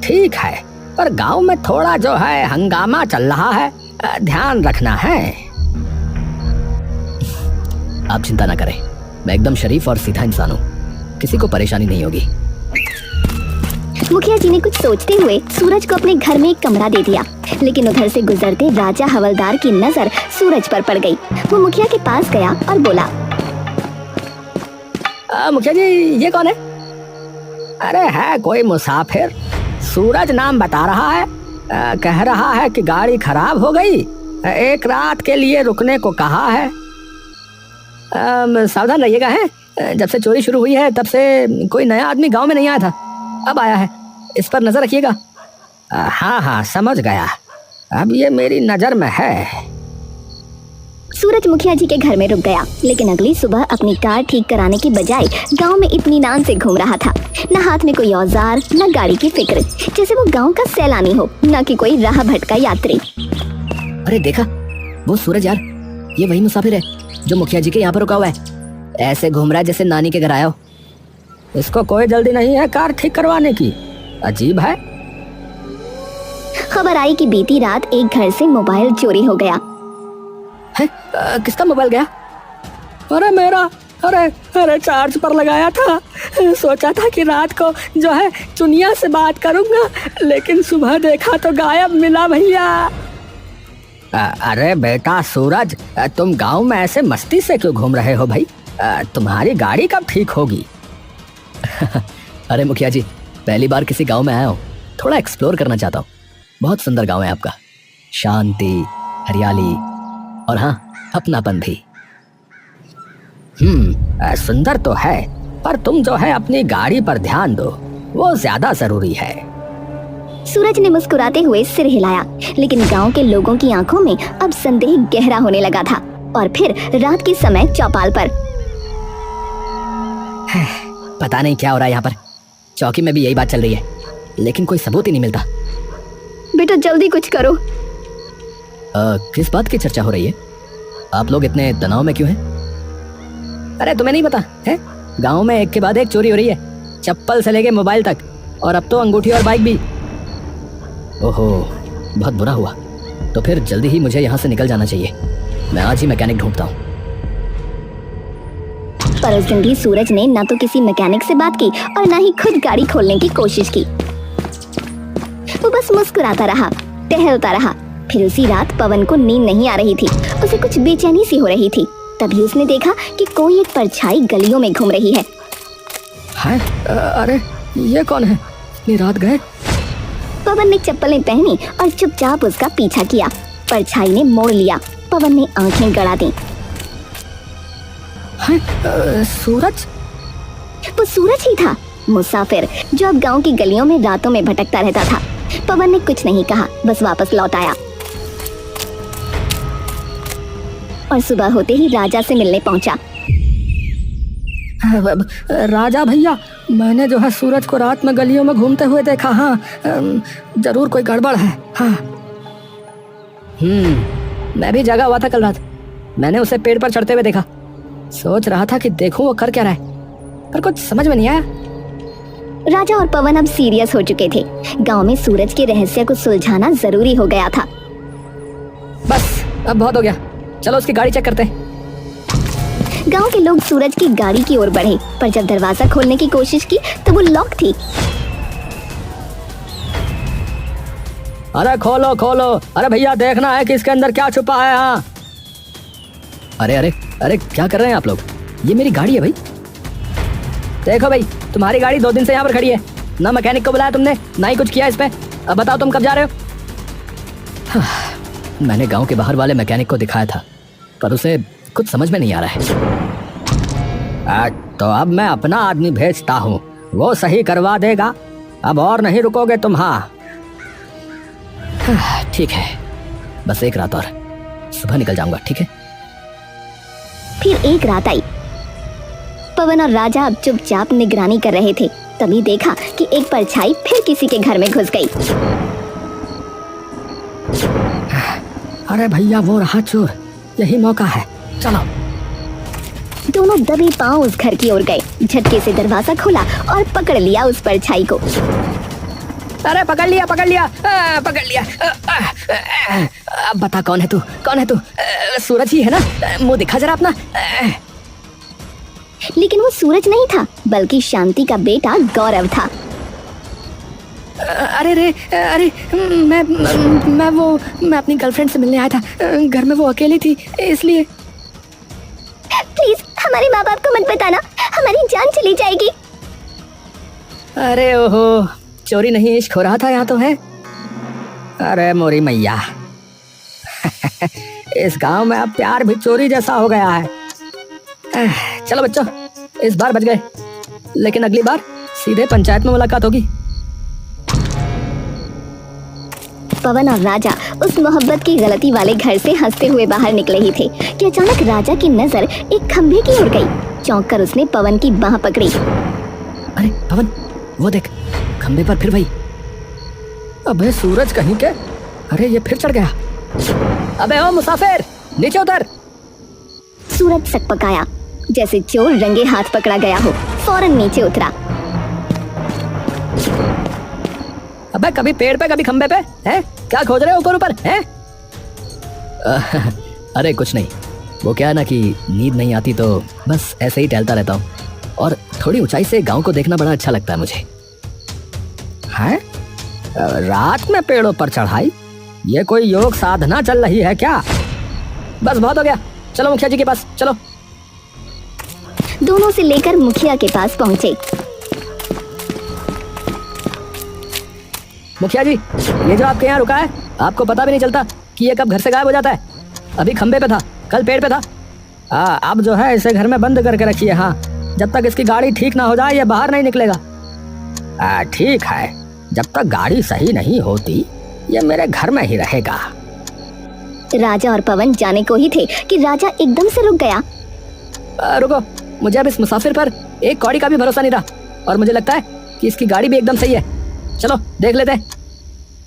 ठीक है, पर गांव में थोड़ा जो है हंगामा चल रहा है, ध्यान रखना है। आप चिंता ना करें, मैं एकदम शरीफ और सीधा इंसान हूँ, किसी को परेशानी नहीं होगी। मुखिया जी ने कुछ सोचते हुए सूरज को अपने घर में एक कमरा दे दिया, लेकिन उधर से गुजरते राजा हवलदार की नजर सूरज पर पड़ गई। वो मुखिया के पास गया और बोला, मुखिया जी, ये कौन है? अरे है कोई मुसाफिर, सूरज नाम बता रहा है। कह रहा है कि गाड़ी खराब हो गई, एक रात के लिए रुकने को कहा है। सावधान रहिएगा, है जब से चोरी शुरू हुई है तब से कोई नया आदमी गांव में नहीं आया था, अब आया है, इस पर नजर रखिएगा। हाँ समझ गया, अब ये मेरी नजर में है। सूरज मुखिया जी के घर में रुक गया, लेकिन अगली सुबह अपनी कार ठीक कराने की बजाय गांव में इत्मीनान से घूम रहा था। न हाथ में कोई औजार, न गाड़ी की फिक्र, जैसे वो गांव का सैलानी हो, न कि कोई राह भटका यात्री। अरे देखा, वो सूरज यार, ये वही मुसाफिर है जो मुखिया जी के यहाँ पर रुका हुआ है। ऐसे घूम रहा है जैसे नानी के घर आया हो। इसको कोई जल्दी नहीं है कार ठीक करवाने की, अजीब है। खबर आई कि बीती रात एक घर से मोबाइल चोरी हो गया। है? किसका मोबाइल गया? अरे मेरा, अरे चार्ज पर लगाया था, सोचा था कि रात को जो है चुनिया से बात करूंगा, लेकिन सुबह देखा तो गायब मिला भैया। अरे बेटा सूरज, तुम गांव में ऐसे मस्ती से क्यों घूम रहे हो भाई? तुम्हारी गाड़ी कब ठीक होगी? अरे मुखिया जी, पहली बार किसी गांव में आया हूँ, थोड़ा एक्सप्लोर करना चाहता हूँ। बहुत सुंदर गांव है आपका, शांति, हरियाली और हाँ, अपनापन भी। सुंदर तो है, पर तुम जो है अपनी गाड़ी पर ध्यान दो, वो ज्यादा जरूरी है। सूरज ने मुस्कुराते हुए सिर हिलाया, लेकिन गांव के लोगों की आंखों में अब संदेह गहरा होने लगा था। और फिर रात के समय चौपाल पर पता नहीं क्या हो रहा है यहाँ पर, चौकी में भी यही बात चल रही है। लेकिन कोई सबूत ही नहीं मिलता। बेटा जल्दी कुछ करो। किस बात की चर्चा हो रही है? आप लोग इतने तनाव में क्यों हैं? अरे तुम्हें नहीं पता है, गांव में एक के बाद एक चोरी हो रही है, चप्पल से लेके मोबाइल तक, और अब तो अंगूठी और बाइक भी। ओहो, बहुत बुरा हुआ। तो फिर जल्दी ही मुझे यहाँ से निकल जाना चाहिए। मैं आज ही मैकेनिक ढूंढता हूँ। पर उस दिन भी सूरज ने ना तो किसी मैकेनिक से बात की और ना ही खुद गाड़ी खोलने की कोशिश की। वो बस मुस्कुराता रहा, टहलता रहा। फिर उसी रात पवन को नींद नहीं आ रही थी, उसे कुछ बेचैनी सी हो रही थी। तभी उसने देखा कि कोई एक परछाई गलियों में घूम रही है। अरे ये कौन है? इतनी रात गए। पवन ने चप्पलें पहनी और चुपचाप उसका पीछा किया। परछाई ने मोड़ लिया। पवन ने आंखें गड़ा दी। सूरज? वो सूरज ही था, मुसाफिर जो अब गांव की गलियों में रातों में भटकता रहता था। पवन ने कुछ नहीं कहा, बस वापस लौट आया और सुबह होते ही राजा से मिलने पहुंचा। राजा भैया, मैंने जो है सूरज को रात में गलियों में घूमते हुए देखा। हाँ, जरूर कोई गड़बड़ है। हाँ। मैं भी जागा हुआ था कल रात। मैंने उसे पेड़ पर चढ़ते हुए देखा। सोच रहा था कि देखूं वो कर क्या रहा है, पर कुछ समझ में नहीं आया। राजा और पवन अब सीरियस हो चुके थे। गांव में सूरज के रहस्य को सुलझाना जरूरी हो गया था। बस अब बहुत हो गया, चलो उसकी गाड़ी चेक करते हैं। गांव के लोग सूरज की गाड़ी की ओर बढ़े, पर जब दरवाजा खोलने की कोशिश की तो वो लॉक थी। अरे खोलो खोलो, अरे भैया देखना है कि इसके अंदर क्या छुपा है। हाँ। अरे अरे अरे क्या कर रहे हैं आप लोग? ये मेरी गाड़ी है भाई। देखो भाई, तुम्हारी गाड़ी 2 दिन से यहाँ पर खड़ी है, ना मैकेनिक को बुलाया तुमने, ना ही कुछ किया इस पे। अब बताओ तुम कब जा रहे हो? मैंने गांव के बाहर वाले मैकेनिक को दिखाया था, पर उसे कुछ समझ में नहीं आ रहा है। तो अब मैं अपना आदमी भेजता हूँ, वो सही करवा देगा। अब और नहीं रुकोगे तुम? हाँ ठीक है, बस एक रात और, सुबह निकल जाऊंगा। ठीक है। फिर एक रात आई। पवन और राजा अब चुपचाप निगरानी कर रहे थे। तभी देखा कि एक परछाई फिर किसी के घर में घुस गई। अरे भैया वो रहा चोर, यही मौका है, चलो। दोनों दबे पांव उस घर की ओर गए। झटके से दरवाजा खोला और पकड़ लिया उस परछाई को। अरे पकड़ लिया पकड़ लिया पकड़ लिया। अब बता कौन है तू? कौन है तू? सूरज ही है ना? मुंह दिखा जरा अपना। लेकिन वो सूरज नहीं था, बल्कि शांति का बेटा गौरव था। अरे रे अरे मैं अपनी गर्लफ्रेंड से मिलने आया था। घर में वो अकेली थी, इसलिए। प्लीज हमारे माँ बाप को मत बताना, हमारी जान चली जाएगी। अरे ओहो, चोरी नहीं इश्क हो रहा था यहाँ तो है। अरे मोरी मैया इस गांव में अब प्यार भी चोरी जैसा हो गया है। चलो बच्चों, इस बार बच गए, लेकिन अगली बार सीधे पंचायत में मुलाकात होगी। पवन और राजा उस मोहब्बत की गलती वाले घर से हंसते हुए बाहर निकले ही थे कि अचानक राजा की नजर एक खंभे की ओर गई। चौंक कर उसने पवन की बाह पकड़ी। अरे पवन, वो देख, खंभे पर फिर वही। अबे सूरज कहीं के, अरे ये फिर चढ़ गया। अबे ओ मुसाफिर, नीचे उतर। सूरज सकपकाया, जैसे चोर रंगे हाथ पकड़ा गया हो। फौरन नीचे उतरा। अबे कभी पेड़ पे कभी खंबे पे, हैं? क्या खोज रहे हो ऊपर ऊपर, हैं? अरे कुछ नहीं, वो क्या है ना कि नींद नहीं आती तो बस ऐसे ही टहलता रहता हूँ, और थोड़ी ऊंचाई से गांव को देखना बड़ा अच्छा लगता है मुझे। हैं? रात में पेड़ों पर चढ़ाई? ये कोई योग साधना चल रही है क्या? बस बहुत हो गया, चलो मुखिया जी के पास चलो। दोनों से लेकर मुखिया के पास पहुंचे। मुखिया जी, ये जो आपके यहाँ रुका है, आपको पता भी नहीं चलता कि ये कब घर से गायब हो जाता है। अभी खंबे पे था, कल पेड़ पे था। अब जो है इसे घर में बंद करके रखिए। हाँ, जब तक इसकी गाड़ी ठीक ना हो जाए ये बाहर नहीं निकलेगा। ठीक है, जब तक गाड़ी सही नहीं होती ये मेरे घर में ही रहेगा। राजा और पवन जाने को ही थे कि राजा एकदम से रुक गया। रुको, मुझे अब इस मुसाफिर पर एक कौड़ी का भी भरोसा नहीं रहा, और मुझे लगता है कि इसकी गाड़ी भी एकदम सही है। चलो देख लेते हैं।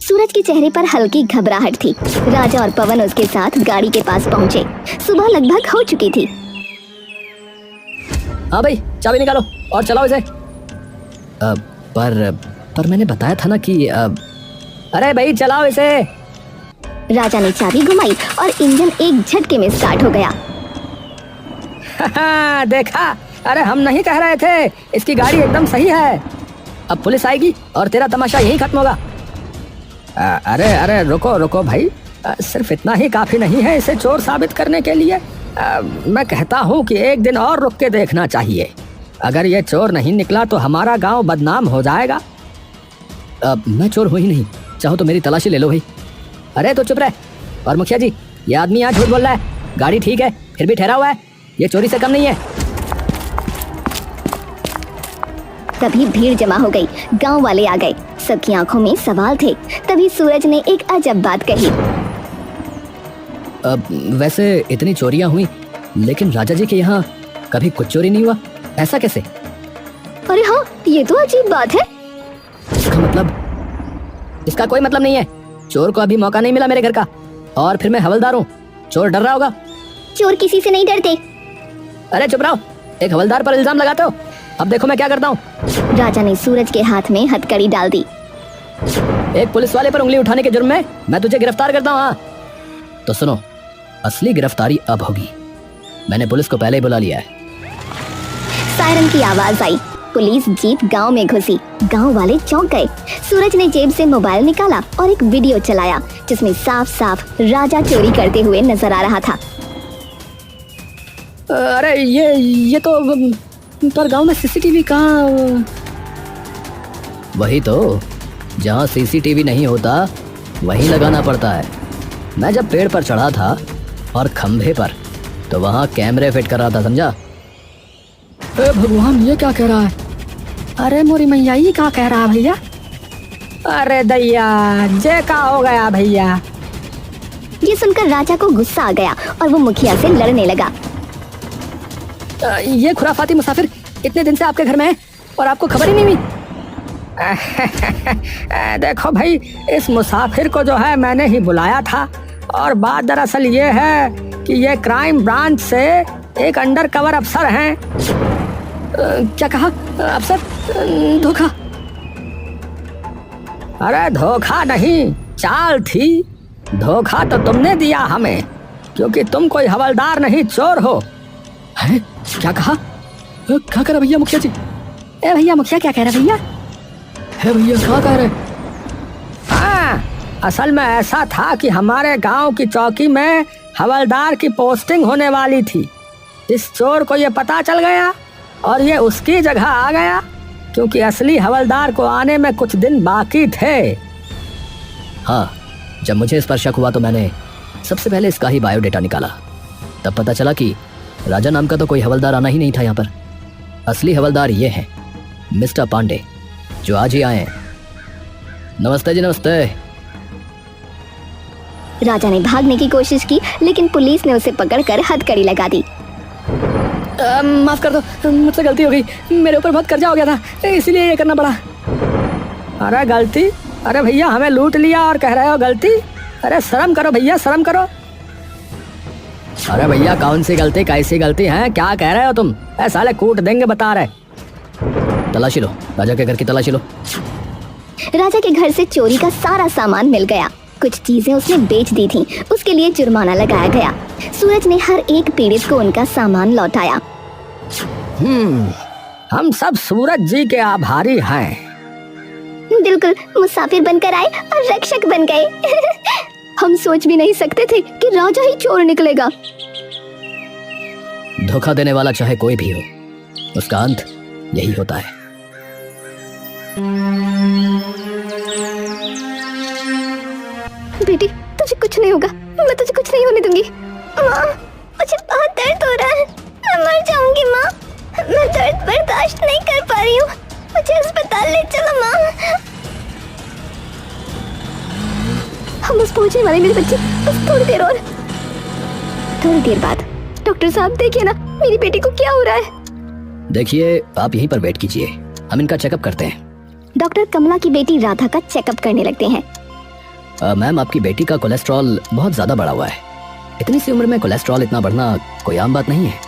सूरज के चेहरे पर हल्की घबराहट थी। राजा और पवन उसके साथ गाड़ी के पास पहुंचे। सुबह लगभग हो चुकी थी। हाँ भाई, चाबी निकालो और चलाओ इसे। पर मैंने बताया था ना कि अरे भाई चलाओ इसे। राजा ने चाबी घुमाई और इंजन एक झटके में स्टार्ट हो गया। देखा, अरे हम नहीं कह रहे थे, इसकी गाड़ी एकदम सही है। अब पुलिस आएगी और तेरा तमाशा यहीं खत्म होगा। अरे रुको भाई, सिर्फ इतना ही काफी नहीं है इसे चोर साबित करने के लिए। मैं कहता हूँ कि एक दिन और रुक के देखना चाहिए। अगर ये चोर नहीं निकला तो हमारा गांव बदनाम हो जाएगा। मैं चोर हूँ ही नहीं, चाहो तो मेरी तलाशी ले लो भाई। अरे तो चुप रहे। और मुखिया जी, ये आदमी यहाँ झूठ बोल रहा है। गाड़ी ठीक है, फिर भी ठहरा हुआ है, ये चोरी से कम नहीं है। तभी भीड़ जमा हो गई। गांव वाले आ गए, सबकी आंखों में सवाल थे। तभी सूरज ने एक अजब बात कही। वैसे इतनी चोरियां हुई, लेकिन राजा जी के यहाँ कभी कुछ चोरी नहीं हुआ, ऐसा कैसे? अरे हाँ, ये तो अजीब बात है। इसका मतलब? इसका कोई मतलब नहीं है। चोर को अभी मौका नहीं मिला मेरे घर का, और फिर मैं हवलदार हूँ। चोर डर रहा होगा। चोर किसी से नहीं डरते। अरे चुप रहो, एक हवलदार पर इल्जाम लगाते हो। अब देखो मैं क्या करता हूँ। राजा ने सूरज के हाथ में हथकड़ी डाल दी। एक पुलिस वाले पर उंगली उठाने के जुर्म में मैं तुझे गिरफ्तार करता हूँ। हाँ तो सुनो, असली गिरफ्तारी अब होगी। मैंने पुलिस को पहले ही बुला लिया है। सायरन की आवाज आई। पुलिस जीप गांव में घुसी। गांव वाले चौंक गए। सूरज ने जेब से मोबाइल निकाला और एक वीडियो चलाया जिसमें साफ साफ राजा चोरी करते हुए नजर आ रहा था। अरे ये तो पर गांव में सीसीटीवी कहाँ? वही तो, जहाँ सीसीटीवी नहीं होता वहीं लगाना पड़ता है। मैं जब पेड़ पर चढ़ा था और खंभे पर, तो वहाँ कैमरे फिट कर रहा था, समझा? अरे भगवान, ये क्या कह रहा है? अरे मोरी मैया, ये क्या कह रहा है भैया? अरे दैया, जे का हो गया भैया? ये सुनकर राजा को गुस्सा आ गया और वो मुखिया से लड़ने लगा। ये खुराफाती मुसाफिर इतने दिन से आपके घर में है और आपको खबर ही नहीं हुई? देखो भाई, इस मुसाफिर को जो है मैंने ही बुलाया था, और बात दरअसल ये है कि ये क्राइम ब्रांच से एक अंडर कवर अफसर हैं। क्या कहा? अफसर? धोखा? अरे धोखा नहीं, चाल थी। धोखा तो तुमने दिया हमें, क्योंकि तुम कोई हवलदार नहीं, चोर हो। है? क्या कहा? क्या कह रहा भैया मुखिया जी? ए भैया मुखिया, क्या कह रहा भैया? है भैया, क्या कह रहे? हाँ, असल में ऐसा था कि हमारे गांव की चौकी में हवलदार की पोस्टिंग होने वाली थी। इस चोर को ये पता चल गया और ये उसकी जगह आ गया, क्योंकि असली हवलदार को आने में कुछ दिन बाकी थे। हाँ, जब मुझे इस पर शक हुआ तो मैंने सबसे पहले इसका ही बायोडेटा निकाला। तब पता चला कि राजा नाम का तो कोई हवलदार आना ही नहीं था यहाँ पर। असली हवलदार ये हैं मिस्टर पांडे, जो आज ही आए हैं। नमस्ते जी, नमस्ते। राजा ने भागने की कोशिश की, लेकिन पुलिस ने उसे पकड़कर हथकड़ी लगा दी। माफ कर दो, मुझसे गलती हो गई। मेरे ऊपर बहुत कर्जा हो गया था, इसलिए ये करना पड़ा। अरे गलती? अरे भैया, हमें लूट लिया और कह रहे हो गलती? अरे शर्म करो भैया, शर्म करो। अरे भैया, कौन सी गलती, कैसी गलती है? क्या कह रहे हो तुम? साले कूट देंगे बता रहे। तलाशी लो, राजा के घर की तलाशी लो। राजा के घर से चोरी का सारा सामान मिल गया। कुछ चीजें उसने बेच दी थीं, उसके लिए जुर्माना लगाया गया। सूरज ने हर एक पीड़ित को उनका सामान लौटाया। हम सब सूरज जी के आभारी हैं। बिल्कुल, मुसाफिर बनकर आए और रक्षक बन गए। हम सोच भी नहीं सकते थे कि राजा ही चोर निकलेगा। धोखा देने वाला चाहे कोई भी हो, उसका अंत यही होता है। बेटी, तुझे कुछ नहीं होगा, मैं तुझे कुछ नहीं होने दूंगी। माँ, मुझे बहुत दर्द हो रहा है, मैं मर जाऊंगी माँ। मैं दर्द बर्दाश्त नहीं कर पा रही हूँ, मुझे अस्पताल ले चलो माँ। हम बस पहुंचने वाले मेरी बच्ची, बस थोड़ी देर और। थोड़ी देर बाद, डॉक्टर साहब देखिए ना, मेरी बेटी को क्या हो रहा है? देखिए, आप यहीं पर वेट कीजिए, हम इनका चेकअप करते हैं। डॉक्टर कमला की बेटी राधा का चेकअप करने लगते हैं। मैम, आपकी बेटी का कोलेस्ट्रॉल बहुत ज्यादा बढ़ा हुआ है। इतनी सी उम्र में कोलेस्ट्रॉल इतना बढ़ना कोई आम बात नहीं है।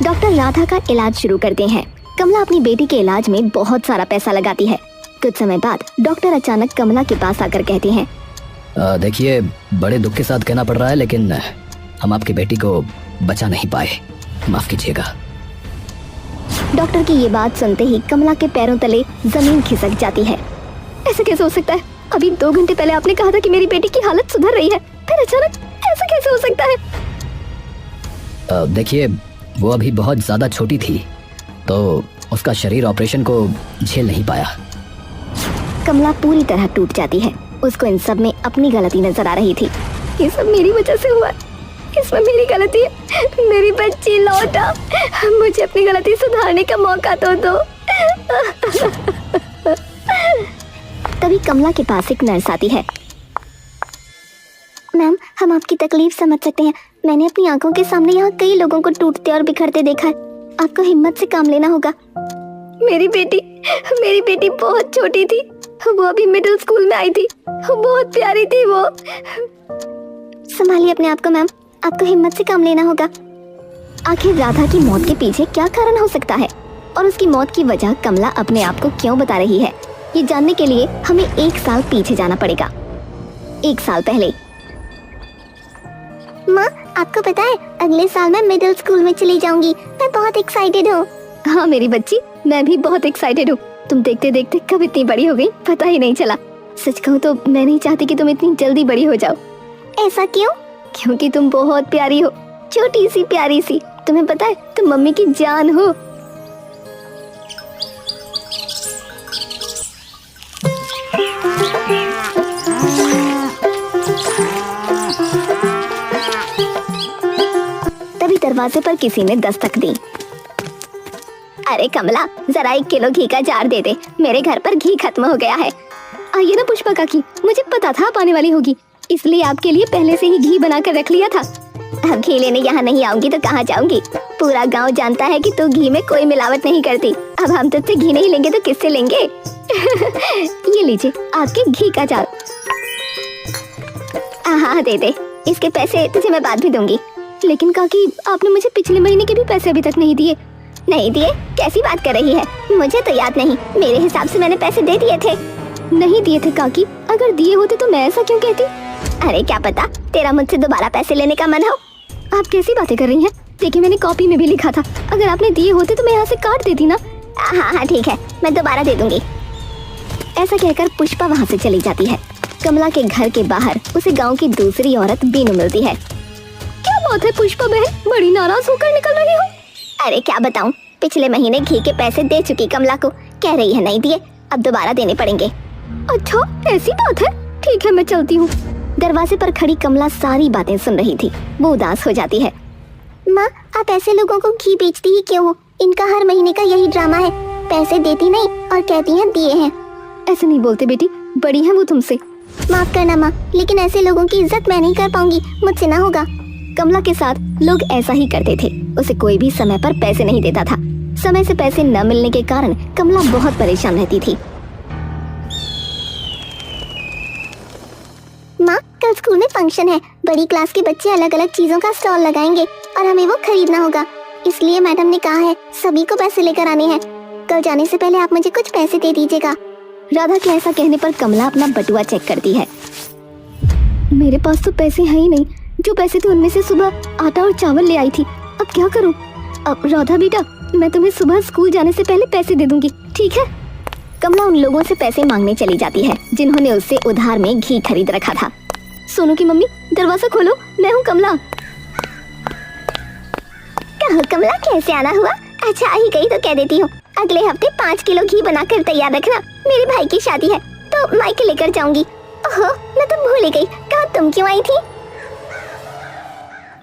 डॉक्टर राधा का इलाज शुरू करते हैं। कमला अपनी बेटी के इलाज में बहुत सारा पैसा लगाती है। कुछ समय बाद डॉक्टर अचानक कमला के पास आकर कहते हैं, देखिए, बड़े दुख के साथ कहना पड़ रहा है, लेकिन हम आपकी बेटी को बचा नहीं पाए, माफ कीजिएगा। डॉक्टर की ये बात सुनते ही कमला के पैरों तले जमीन खिसक जाती है। ऐसा कैसे हो सकता है? अभी 2 घंटे पहले आपने कहा था कि मेरी बेटी की हालत सुधर रही है, फिर अचानक ऐसा कैसे हो सकता है? देखिए, वो अभी बहुत ज्यादा छोटी थी, तो उसका शरीर ऑपरेशन को झेल नहीं पाया। कमला पूरी तरह टूट जाती है। उसको इन सब में अपनी गलती नजर आ रही थी। ये सब मेरी वजह से हुआ, इसमें मेरी गलती है। मेरी बच्ची लौटा, मुझे अपनी गलती सुधारने का मौका तो दो। तभी कमला के पास एक नर्स आती है। मैम, हम आपकी तकलीफ समझ सकते हैं। मैंने अपनी आंखों के सामने यहाँ कई लोगों को टूटते और बिखरते देखा है। आपको हिम्मत से काम लेना होगा। मेरी बेटी बहुत छोटी थी, वो अभी मिडिल स्कूल में आई थी, बहुत प्यारी थी वो। संभालिए अपने आप को मैम, आपको हिम्मत से काम लेना होगा। आखिर राधा की मौत के पीछे क्या कारण हो सकता है और उसकी मौत की वजह कमला अपने आप को क्यों बता रही है, ये जानने के लिए हमें 1 साल पीछे जाना पड़ेगा। 1 साल पहले। माँ, आपको पता है अगले साल मैं मिडिल स्कूल में चली जाऊंगी। मैं बहुत एक्साइटेड हूँ। हाँ मेरी बच्ची, मैं भी बहुत एक्साइटेड हूँ। तुम देखते देखते कब इतनी बड़ी हो गई, पता ही नहीं चला। सच कहूँ तो मैं नहीं चाहती कि तुम इतनी जल्दी बड़ी हो जाओ। ऐसा क्यों? क्योंकि तुम बहुत प्यारी हो, छोटी सी प्यारी सी। तुम्हें पता है तुम मम्मी की जान हो। तभी दरवाजे पर किसी ने दस्तक दी। अरे कमला, जरा 1 किलो घी का जार दे दे, मेरे घर पर घी खत्म हो गया है। आइए ना पुष्पा काकी, मुझे पता था आप आने वाली होगी, इसलिए आपके लिए पहले से ही घी बना कर रख लिया था। अब घी लेने यहाँ नहीं आऊंगी तो कहाँ जाऊंगी? पूरा गांव जानता है कि तू घी में कोई मिलावट नहीं करती। अब हम तुझसे घी नहीं लेंगे तो किससे लेंगे? ये लीजिए आपके घी का जार। हाँ दे दे, इसके पैसे तुझे मैं बाद भी दूंगी। लेकिन काकी, आपने मुझे पिछले महीने के भी पैसे अभी तक नहीं दिए। नहीं दिए? कैसी बात कर रही है? मुझे तो याद नहीं, मेरे हिसाब से मैंने पैसे दे दिए थे। नहीं दिए थे काकी, अगर दिए होते तो मैं ऐसा क्यों कहती? अरे क्या पता तेरा मुझसे दोबारा पैसे लेने का मन हो। आप कैसी बातें कर रही हैं? देखिए मैंने कॉपी में भी लिखा था, अगर आपने दिए होते तो मैं यहाँ से काट देती ना। हाँ ठीक है, मैं दोबारा दे दूंगी। ऐसा कहकर पुष्पा वहाँ से चली जाती है। कमला के घर के बाहर उसे गाँव की दूसरी औरत बीनू मिलती है। क्या बात है पुष्पा बहन, बड़ी नाराज होकर निकल रही हो? अरे क्या बताऊं, पिछले महीने घी के पैसे दे चुकी कमला को, कह रही है नहीं दिए, अब दोबारा देने पड़ेंगे। अच्छा ऐसी बात है, ठीक है मैं चलती हूँ। दरवाजे पर खड़ी कमला सारी बातें सुन रही थी। वो उदास हो जाती है। माँ, आप ऐसे लोगों को घी बेचती ही क्यों हो? इनका हर महीने का यही ड्रामा है, पैसे देती नहीं और कहती हैं दिए हैं। ऐसे नहीं बोलते बेटी, बड़ी है वो तुमसे। माफ करना माँ, लेकिन ऐसे लोगों की इज्जत मैं नहीं कर पाऊंगी, मुझसे ना होगा। कमला के साथ लोग ऐसा ही करते थे। उसे कोई भी समय पर पैसे नहीं देता था। समय से पैसे न मिलने के कारण कमला बहुत परेशान रहती थी। माँ, कल स्कूल में फंक्शन है, बड़ी क्लास के बच्चे अलग अलग चीजों का स्टॉल लगाएंगे और हमें वो खरीदना होगा। इसलिए मैडम ने कहा है सभी को पैसे लेकर आने हैं। कल जाने से पहले आप मुझे कुछ पैसे दे दीजिएगा। राधा के ऐसा कहने पर कमला अपना बटुआ चेक करती है। मेरे पास तो पैसे हैं ही नहीं, जो पैसे थे उनमें से सुबह आटा और चावल ले आई थी। अब क्या करूं? अब राधा बेटा, मैं तुम्हें सुबह स्कूल जाने से पहले पैसे दे दूंगी, ठीक है? कमला उन लोगों से पैसे मांगने चली जाती है जिन्होंने उससे उधार में घी खरीद रखा था। सोनू की मम्मी, दरवाजा खोलो, मैं हूँ कमला। कहो कमला, कैसे आना हुआ? अच्छा आ ही गई तो कह देती हूँ, अगले हफ्ते 5 किलो घी बनाकर तैयार रखना, मेरे भाई की शादी है तो मायके लेकर जाऊंगी। ओहो, मैं तो भूल ही गई, कहा तुम क्यों आई थी?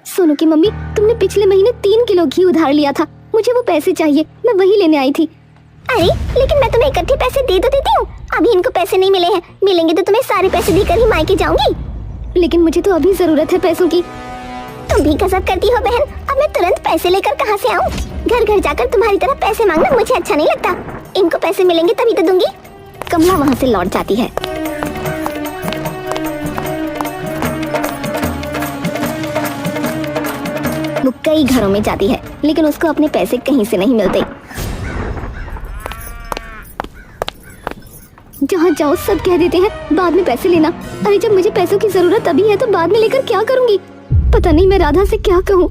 सोनू की मम्मी, तुमने पिछले महीने 3 किलो घी उधार लिया था, मुझे वो पैसे चाहिए, मैं वही लेने आई थी। अरे लेकिन मैं तुम्हें इकट्ठे पैसे दे तो देती हूँ, अभी इनको पैसे नहीं मिले हैं, मिलेंगे तो तुम्हें सारे पैसे देकर ही मायके जाऊंगी। लेकिन मुझे तो अभी जरूरत है पैसों की। तुम भी गजब करती हो बहन, अब मैं तुरंत पैसे लेकर कहाँ से आऊँ? घर घर जाकर तुम्हारी तरह पैसे मांगना मुझे अच्छा नहीं लगता। इनको पैसे मिलेंगे तभी तो दूंगी। कमला वहाँ से लौट जाती है। वो कई घरों में जाती है लेकिन उसको अपने पैसे कहीं से नहीं मिलते। जहाँ जाओ सब कह देते हैं बाद में पैसे लेना। अरे जब मुझे पैसों की जरूरत अभी है तो बाद में लेकर क्या करूंगी? पता नहीं मैं राधा से क्या कहूँ।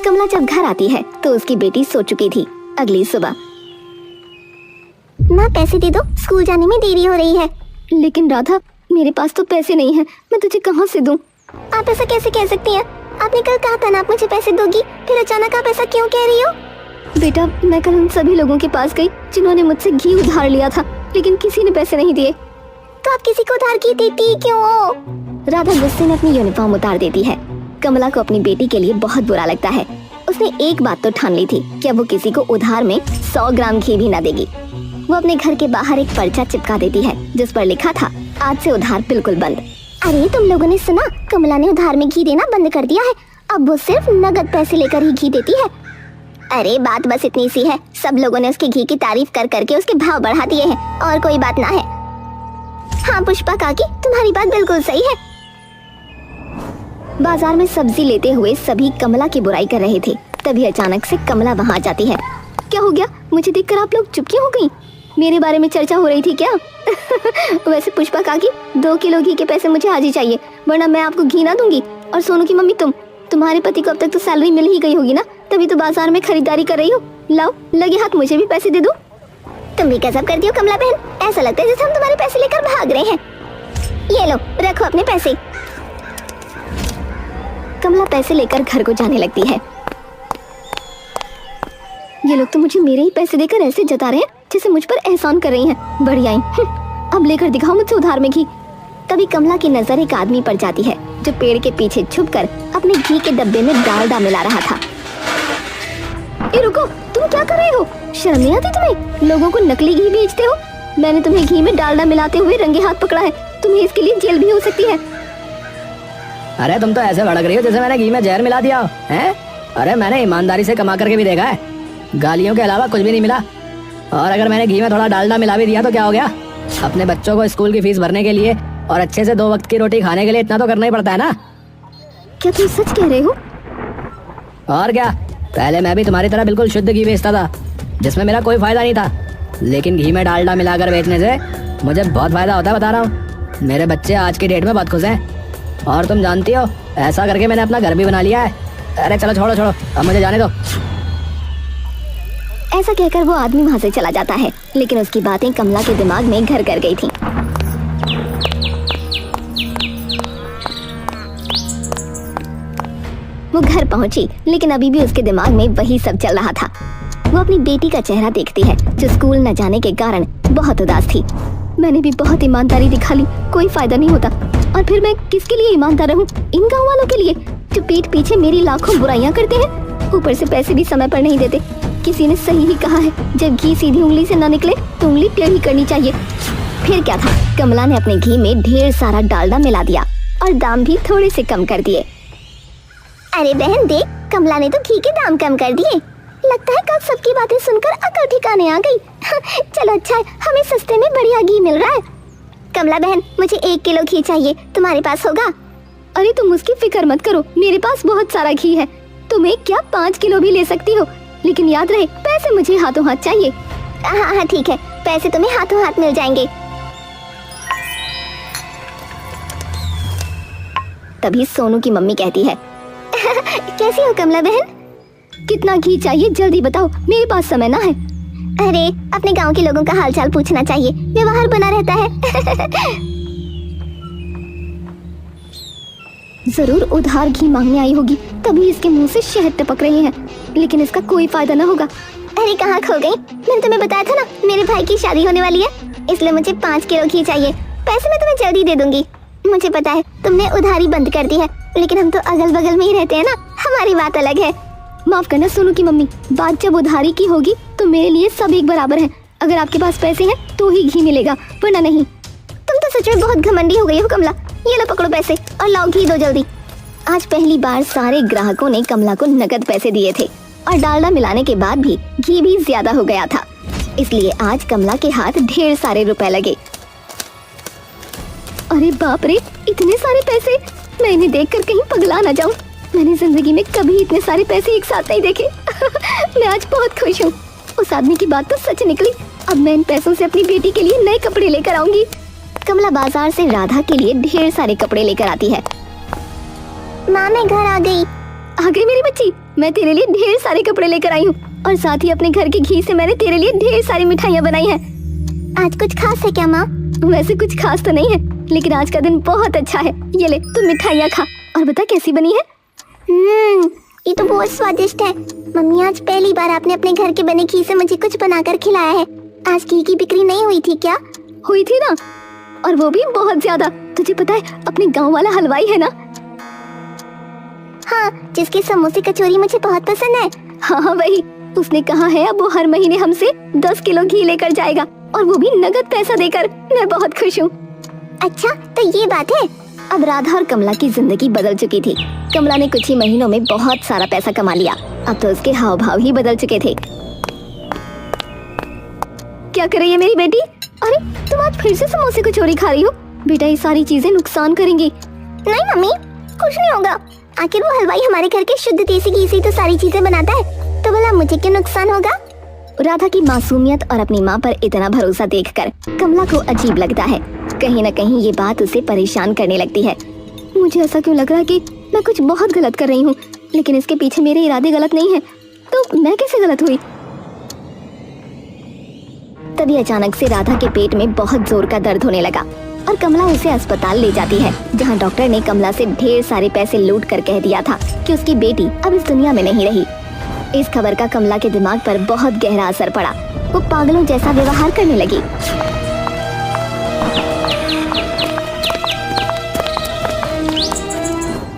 कमला जब घर आती है तो उसकी बेटी सो चुकी थी। अगली सुबह, माँ पैसे दे दो, स्कूल जाने में देरी हो रही है। लेकिन राधा मेरे पास तो पैसे नहीं है, मैं तुझे कहाँ से दूँ? आप ऐसा कैसे कह सकती हैं? आपने कल कहा था ना आप मुझे पैसे दोगी, फिर अचानक आप ऐसा क्यों कह रही हो? बेटा मैं कल उन सभी लोगों के पास गई जिन्होंने मुझसे घी उधार लिया था, लेकिन किसी ने पैसे नहीं दिए। तो आप किसी को उधार घी देती क्यों हो? राधा गुस्से में अपनी यूनिफॉर्म उतार देती है। कमला को अपनी बेटी के लिए बहुत बुरा लगता है। उसने एक बात तो ठान ली थी कि अब वो किसी को उधार में 100 ग्राम घी भी ना देगी। वो अपने घर के बाहर एक पर्चा चिपका देती है जिस पर लिखा था, आज से उधार बिल्कुल बंद। अरे तुम लोगों ने सुना, कमला ने उधार में घी देना बंद कर दिया है। अब वो सिर्फ नगद पैसे लेकर ही घी देती है। अरे बात बस इतनी सी है, सब लोगों ने उसके घी की तारीफ कर करके उसके भाव बढ़ा दिए हैं, और कोई बात ना है। हाँ पुष्पा काकी, तुम्हारी बात बिल्कुल सही है। बाजार में सब्जी लेते हुए सभी कमला की बुराई कर रहे थे। तभी अचानक से कमला वहां आ जाती है। क्या हो गया? मुझे देखकर आप लोग चुप क्यों हो गई? मेरे बारे में चर्चा हो रही थी क्या? वैसे पुष्पा काकी, 2 किलो घी के पैसे मुझे आज ही चाहिए, वरना मैं आपको घी ना दूंगी। और सोनू की मम्मी, तुम्हारे पति को अब तक तो सैलरी मिल ही गई होगी ना, तभी तो बाजार में खरीदारी कर रही हो। लाओ, लगे हाथ मुझे भी पैसे दे दो। तुम भी गजब करती हो कमला बहन, ऐसा लगता है जैसे हम तुम्हारे पैसे लेकर भाग रहे हैं। ये लो, रखो अपने पैसे। कमला पैसे लेकर घर को जाने लगती है। ये लोग तो मुझे मेरे ही पैसे देकर ऐसे जता रहे हैं जैसे मुझ पर एहसान कर रही हैं। बढ़िया ही, अब लेकर दिखाओ मुझसे उधार में घी। तभी कमला की नजर एक आदमी पर जाती है जो पेड़ के पीछे छुपकर अपने घी के डब्बे में डालडा मिला रहा था। ए रुको, तुम क्या कर रहे हो? शर्म नहीं आती तुम्हें? लोगों को नकली घी बेचते हो। मैंने तुम्हें घी में डालडा मिलाते हुए रंगे हाथ पकड़ा है, तुम्हें इसके लिए जेल भी हो सकती है। अरे तुम तो ऐसे भड़क रही हो जैसे मैंने घी में जहर मिला दिया है। अरे मैंने ईमानदारी से कमा करके भी देखा है, गालियों के अलावा कुछ भी नहीं मिला। और अगर मैंने घी में थोड़ा डालडा मिला भी दिया तो क्या हो गया? अपने बच्चों को स्कूल की फीस भरने के लिए और अच्छे से 2 वक्त की रोटी खाने के लिए इतना तो करना ही पड़ता है ना। क्या तुम सच कह रहे हो? और क्या, पहले मैं भी तुम्हारी तरह बिल्कुल शुद्ध घी बेचता था जिसमें मेरा कोई फायदा नहीं था, लेकिन घी में डालडा मिलाकर बेचने से मुझे बहुत फायदा होता है, बता रहा हूँ। मेरे बच्चे आज की डेट में बहुत खुश हैं। और तुम जानती हो, ऐसा करके मैंने अपना घर भी बना लिया है। अरे चलो छोड़ो छोड़ो, अब मुझे जाने दो। ऐसा कहकर वो आदमी वहां से चला जाता है, लेकिन उसकी बातें कमला के दिमाग में घर कर गई थी। वो घर पहुंची, लेकिन अभी भी उसके दिमाग में वही सब चल रहा था। वो अपनी बेटी का चेहरा देखती है जो स्कूल न जाने के कारण बहुत उदास थी। मैंने भी बहुत ईमानदारी दिखा ली, कोई फायदा नहीं होता। और फिर मैं किसके लिए ईमानदार रहूं? इन गाँव वालों के लिए जो पीठ पीछे मेरी लाखों बुराइयां करते हैं, ऊपर से पैसे भी समय पर नहीं देते। किसी ने सही ही कहा है, जब घी सीधी उंगली से न निकले तो उंगली टेढ़ी करनी चाहिए। फिर क्या था, कमला ने अपने घी में ढेर सारा डालडा मिला दिया और दाम भी थोड़े से कम कर दिए। अरे बहन देख, कमला ने तो घी के दाम कम कर दिए। लगता है कल सबकी बातें सुनकर अकल ठिकाने आ गई। चलो अच्छा है, हमें सस्ते में बढ़िया घी मिल रहा है। कमला बहन, मुझे 1 किलो घी चाहिए, तुम्हारे पास होगा? अरे तुम उसकी फिक्र मत करो, मेरे पास बहुत सारा घी है। तुम्हें क्या 5 किलो भी ले सकती हो, लेकिन याद रहे पैसे मुझे हाथों हाथ चाहिए। हाँ हाँ ठीक है, पैसे तुम्हें हाथों हाथ मिल जाएंगे। तभी सोनू की मम्मी कहती है, कैसी हो कमला बहन? कितना घी चाहिए जल्दी बताओ, मेरे पास समय ना है। अरे अपने गांव के लोगों का हालचाल पूछना चाहिए, व्यवहार बना रहता है। जरूर उधार घी मांगने आई होगी, तभी इसके मुंह से शहद टपक रही है, लेकिन इसका कोई फायदा ना होगा। अरे कहाँ खो गई? मैंने तुम्हें बताया था ना, मेरे भाई की शादी होने वाली है, इसलिए मुझे 5 किलो घी चाहिए। पैसे मैं तुम्हें जल्दी दे दूंगी। मुझे पता है तुमने उधारी बंद कर दी है, लेकिन हम तो अगल बगल में ही रहते हैं ना, हमारी बात अलग है। माफ करना सोनू की मम्मी, बात जब उधारी की होगी तो मेरे लिए सब एक बराबर है। अगर आपके पास पैसे हैं तो ही घी मिलेगा, वरना नहीं। तुम तो सच में बहुत घमंडी हो गई हो कमला। ये लो पकड़ो पैसे और लाओ घी दो जल्दी। आज पहली बार सारे ग्राहकों ने कमला को नकद पैसे दिए थे और डालडा मिलाने के बाद भी घी भी ज्यादा हो गया था। इसलिए आज कमला के हाथ ढेर सारे रुपए लगे। अरे बाप रे, इतने सारे पैसे! मैं इन्हें देखकर कहीं पगला ना जाऊं। मैंने जिंदगी में कभी इतने सारे पैसे एक साथ नहीं देखे। मैं आज बहुत खुश हूँ। उस आदमी की बात तो सच निकली। अब मैं इन पैसों से अपनी बेटी के लिए नए कपड़े लेकर आऊंगी। कमला बाजार से राधा के लिए ढेर सारे कपड़े लेकर आती है। माँ मैं घर आ गई। आ गई मेरी बच्ची, मैं तेरे लिए ढेर सारे कपड़े लेकर आई हूँ और साथ ही अपने घर के घी से मैंने तेरे लिए ढेर सारी मिठाइयाँ बनाई हैं। आज कुछ खास है क्या माँ? वैसे कुछ खास तो नहीं है, लेकिन आज का दिन बहुत अच्छा है। ये ले, तू मिठाइयाँ खा और बता कैसी बनी है। ये तो बहुत स्वादिष्ट है। मम्मी, आज पहली बार आपने अपने घर के बने घी से मुझे कुछ बनाकर खिलाया है। आज घी की बिक्री नहीं हुई थी क्या? हुई थी ना, और वो भी बहुत ज्यादा। तुझे पता है, अपने गांव वाला हलवाई है ना? हाँ, जिसके समोसे कचौरी मुझे बहुत पसंद है। हाँ वही। उसने कहा है अब वो हर महीने हमसे 10 किलो घी लेकर जाएगा, और वो भी नगद पैसा देकर। मैं बहुत खुश हूँ। अच्छा, तो ये बात है। अब राधा और कमला की जिंदगी बदल चुकी थी। कमला ने कुछ ही महीनों में बहुत सारा पैसा कमा लिया। अब तो उसके हाव भाव ही बदल चुके थे। क्या कर रही है मेरी बेटी? अरे तुम आज फिर से समोसे कचौरी खा रही हो? बेटा, ये सारी चीजें नुकसान करेंगी। नहीं मम्मी, कुछ नहीं होगा। आखिर वो हलवाई हमारे घर के शुद्ध देसी घी से तो सारी चीजें बनाता है, तो भला मुझे क्या नुकसान होगा? राधा की मासूमियत और अपनी माँ पर इतना भरोसा देखकर कमला को अजीब लगता है। कहीं न कहीं ये बात उसे परेशान करने लगती है। मुझे ऐसा क्यों लग रहा है कि मैं कुछ बहुत गलत कर रही हूँ, लेकिन इसके पीछे मेरे इरादे गलत नहीं है, तो मैं कैसे गलत हुई? तभी अचानक से राधा के पेट में बहुत जोर का दर्द होने लगा और कमला उसे अस्पताल ले जाती है, जहाँ डॉक्टर ने कमला से ढेर सारे पैसे लूट कर कह दिया था कि उसकी बेटी अब इस दुनिया में नहीं रही। इस खबर का कमला के दिमाग पर बहुत गहरा असर पड़ा। वो पागलों जैसा व्यवहार करने लगी।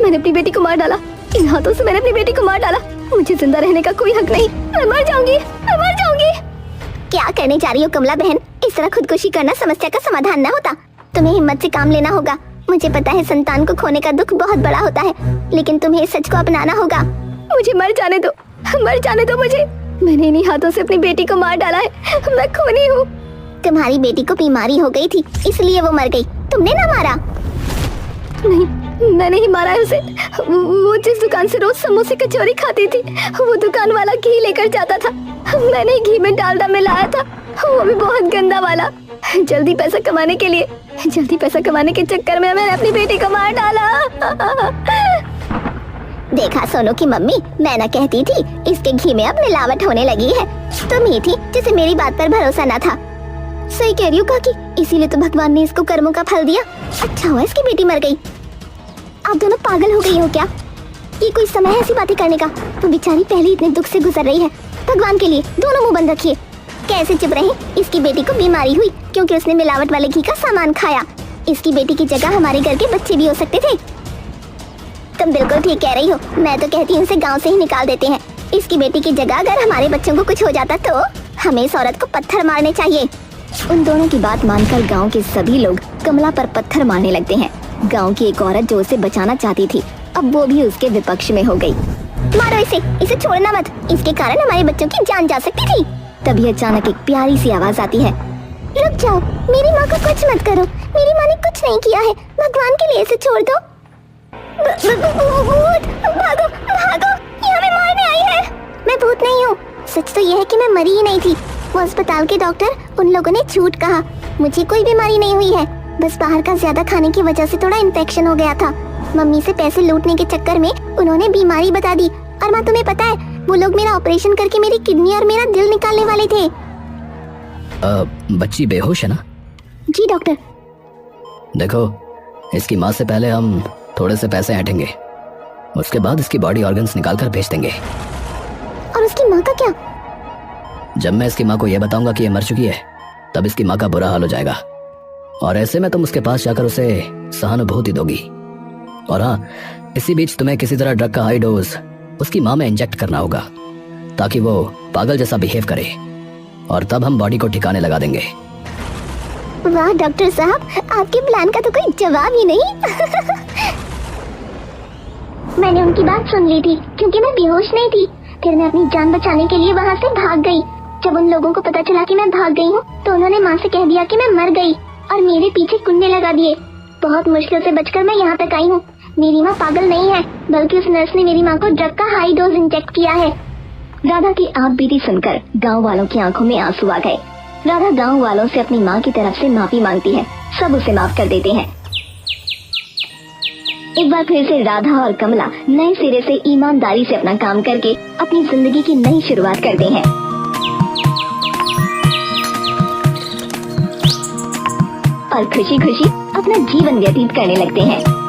मैंने अपनी बेटी को मार डाला। इन हाथों से मैंने अपनी बेटी को मार डाला। मुझे जिंदा रहने का कोई हक नहीं। मैं मर जाऊंगी, मैं मर जाऊंगी। क्या करने जा रही हो कमला बहन? इस तरह खुदकुशी करना समस्या का समाधान न होता। तुम्हें हिम्मत से काम लेना होगा। मुझे पता है संतान को खोने का दुख बहुत बड़ा होता है, लेकिन तुम्हें सच को अपनाना होगा। मुझे मर जाने दो, मर जाने दो मुझे। मैंने इन्हीं हाथों से अपनी बेटी को मार डाला है। मैं खूनी हूँ। तुम्हारी बेटी को बीमारी हो गई थी, इसलिए वो मर गई। तुमने ना मारा? नहीं, मैंने ही मारा है उसे। वो जिस दुकान से रोज समोसे कचौरी खाती थी, वो दुकान वाला घी लेकर जाता था। मैंने घी में डालडा मिलाया था, वो भी बहुत गंदा वाला। जल्दी पैसा कमाने के चक्कर में मैंने अपनी बेटी को मार डाला। देखा सोनू की मम्मी, मैं ना कहती थी इसके घी में अब मिलावट होने लगी है। तुम ही थी जिसे मेरी बात पर भरोसा न था। सही कह रही हो काकी, इसीलिए तो भगवान ने इसको कर्मों का फल दिया। अच्छा हुआ इसकी बेटी मर गई। आप दोनों पागल हो गई हो क्या? ये कोई समय है ऐसी बातें करने का? वो बेचारी पहले इतने दुख से गुजर रही है। भगवान के लिए दोनों मुंह बंद रखिए। कैसे चुप रहे? इसकी बेटी को बीमारी हुई क्योंकि उसने मिलावट वाले घी का सामान खाया। इसकी बेटी की जगह हमारे घर के बच्चे भी हो सकते थे। तुम बिल्कुल ठीक कह रही हो। मैं तो कहती हूँ इसे गाँव से ही निकाल देते हैं। इसकी बेटी की जगह अगर हमारे बच्चों को कुछ हो जाता तो हमें इस औरत को पत्थर मारने चाहिए। उन दोनों की बात मानकर गांव के सभी लोग कमला पर पत्थर मारने लगते हैं। गांव की एक औरत जो उसे बचाना चाहती थी, अब वो भी उसके विपक्ष में हो गई। मारो इसे छोड़ना मत। इसके कारण हमारे बच्चों की जान जा सकती थी। तभी अचानक एक प्यारी सी आवाज आती है। रुक जाओ, मेरी माँ को कुछ मत करो। मेरी माँ ने कुछ नहीं किया है। भगवान के लिए इसे छोड़ दो। भूत, भागो भागो, ये हमें मारने आई है। मैं भूत नहीं हूँ। सच तो यह है कि मैं मरी ही नहीं थी। वो अस्पताल के डॉक्टर, उन लोगों ने झूठ कहा। मुझे कोई बीमारी नहीं हुई है, बस बाहर का ज्यादा खाने की वजह से थोड़ा इन्फेक्शन हो गया था। मम्मी से पैसे लूटने के चक्कर में उन्होंने बीमारी बता दी। और माँ, तुम्हें पता है वो लोग मेरा ऑपरेशन करके मेरी किडनी और मेरा दिल निकालने वाले थे। बच्ची बेहोश है ना? जी डॉक्टर। देखो, इसकी माँ से पहले हम थोड़े से पैसे ऐंठेंगे, उसके बाद इसकी बॉडी ऑर्गन्स निकाल कर भेज देंगे। और उसकी माँ का क्या? जब मैं इसकी माँ को यह बताऊंगा कि ये मर चुकी है, तब इसकी माँ का बुरा हाल हो जाएगा। और ऐसे में तुम उसके पास जाकर उसे सहानुभूति दोगी। और हाँ, इसी बीच तुम्हें किसी तरह ड्रग का हाई डोज उसकी माँ में इंजेक्ट करना होगा, ताकि वो पागल जैसा बिहेव करे, और तब हम बॉडी को ठिकाने लगा देंगे। वाह डॉक्टर साहब, आपके प्लान का तो कोई जवाब ही नहीं। मैंने उनकी बात सुन ली थी, क्योंकि मैं बेहोश नहीं थी। फिर मैं अपनी जान बचाने के लिए वहाँ से भाग गई। जब उन लोगों को पता चला कि मैं भाग गई हूँ तो उन्होंने माँ से कह दिया कि मैं मर गई और मेरे पीछे कुंडे लगा दिए। बहुत मुश्किल से बचकर मैं यहाँ तक आई हूँ। मेरी माँ पागल नहीं है, बल्कि उस नर्स ने मेरी माँ को ड्रग का हाई डोज इंजेक्ट किया है। राधा की आप बीती सुनकर गांव वालों की आंखों में आंसू आ गए। राधा गांव वालों से अपनी माँ की तरफ से माफी मांगती है। सब उसे माफ कर देते हैं। एक बार फिर से राधा और कमला नए सिरे से ईमानदारी से अपना काम करके अपनी जिंदगी की नई शुरुआत करते हैं और खुशी खुशी अपना जीवन व्यतीत करने लगते हैं।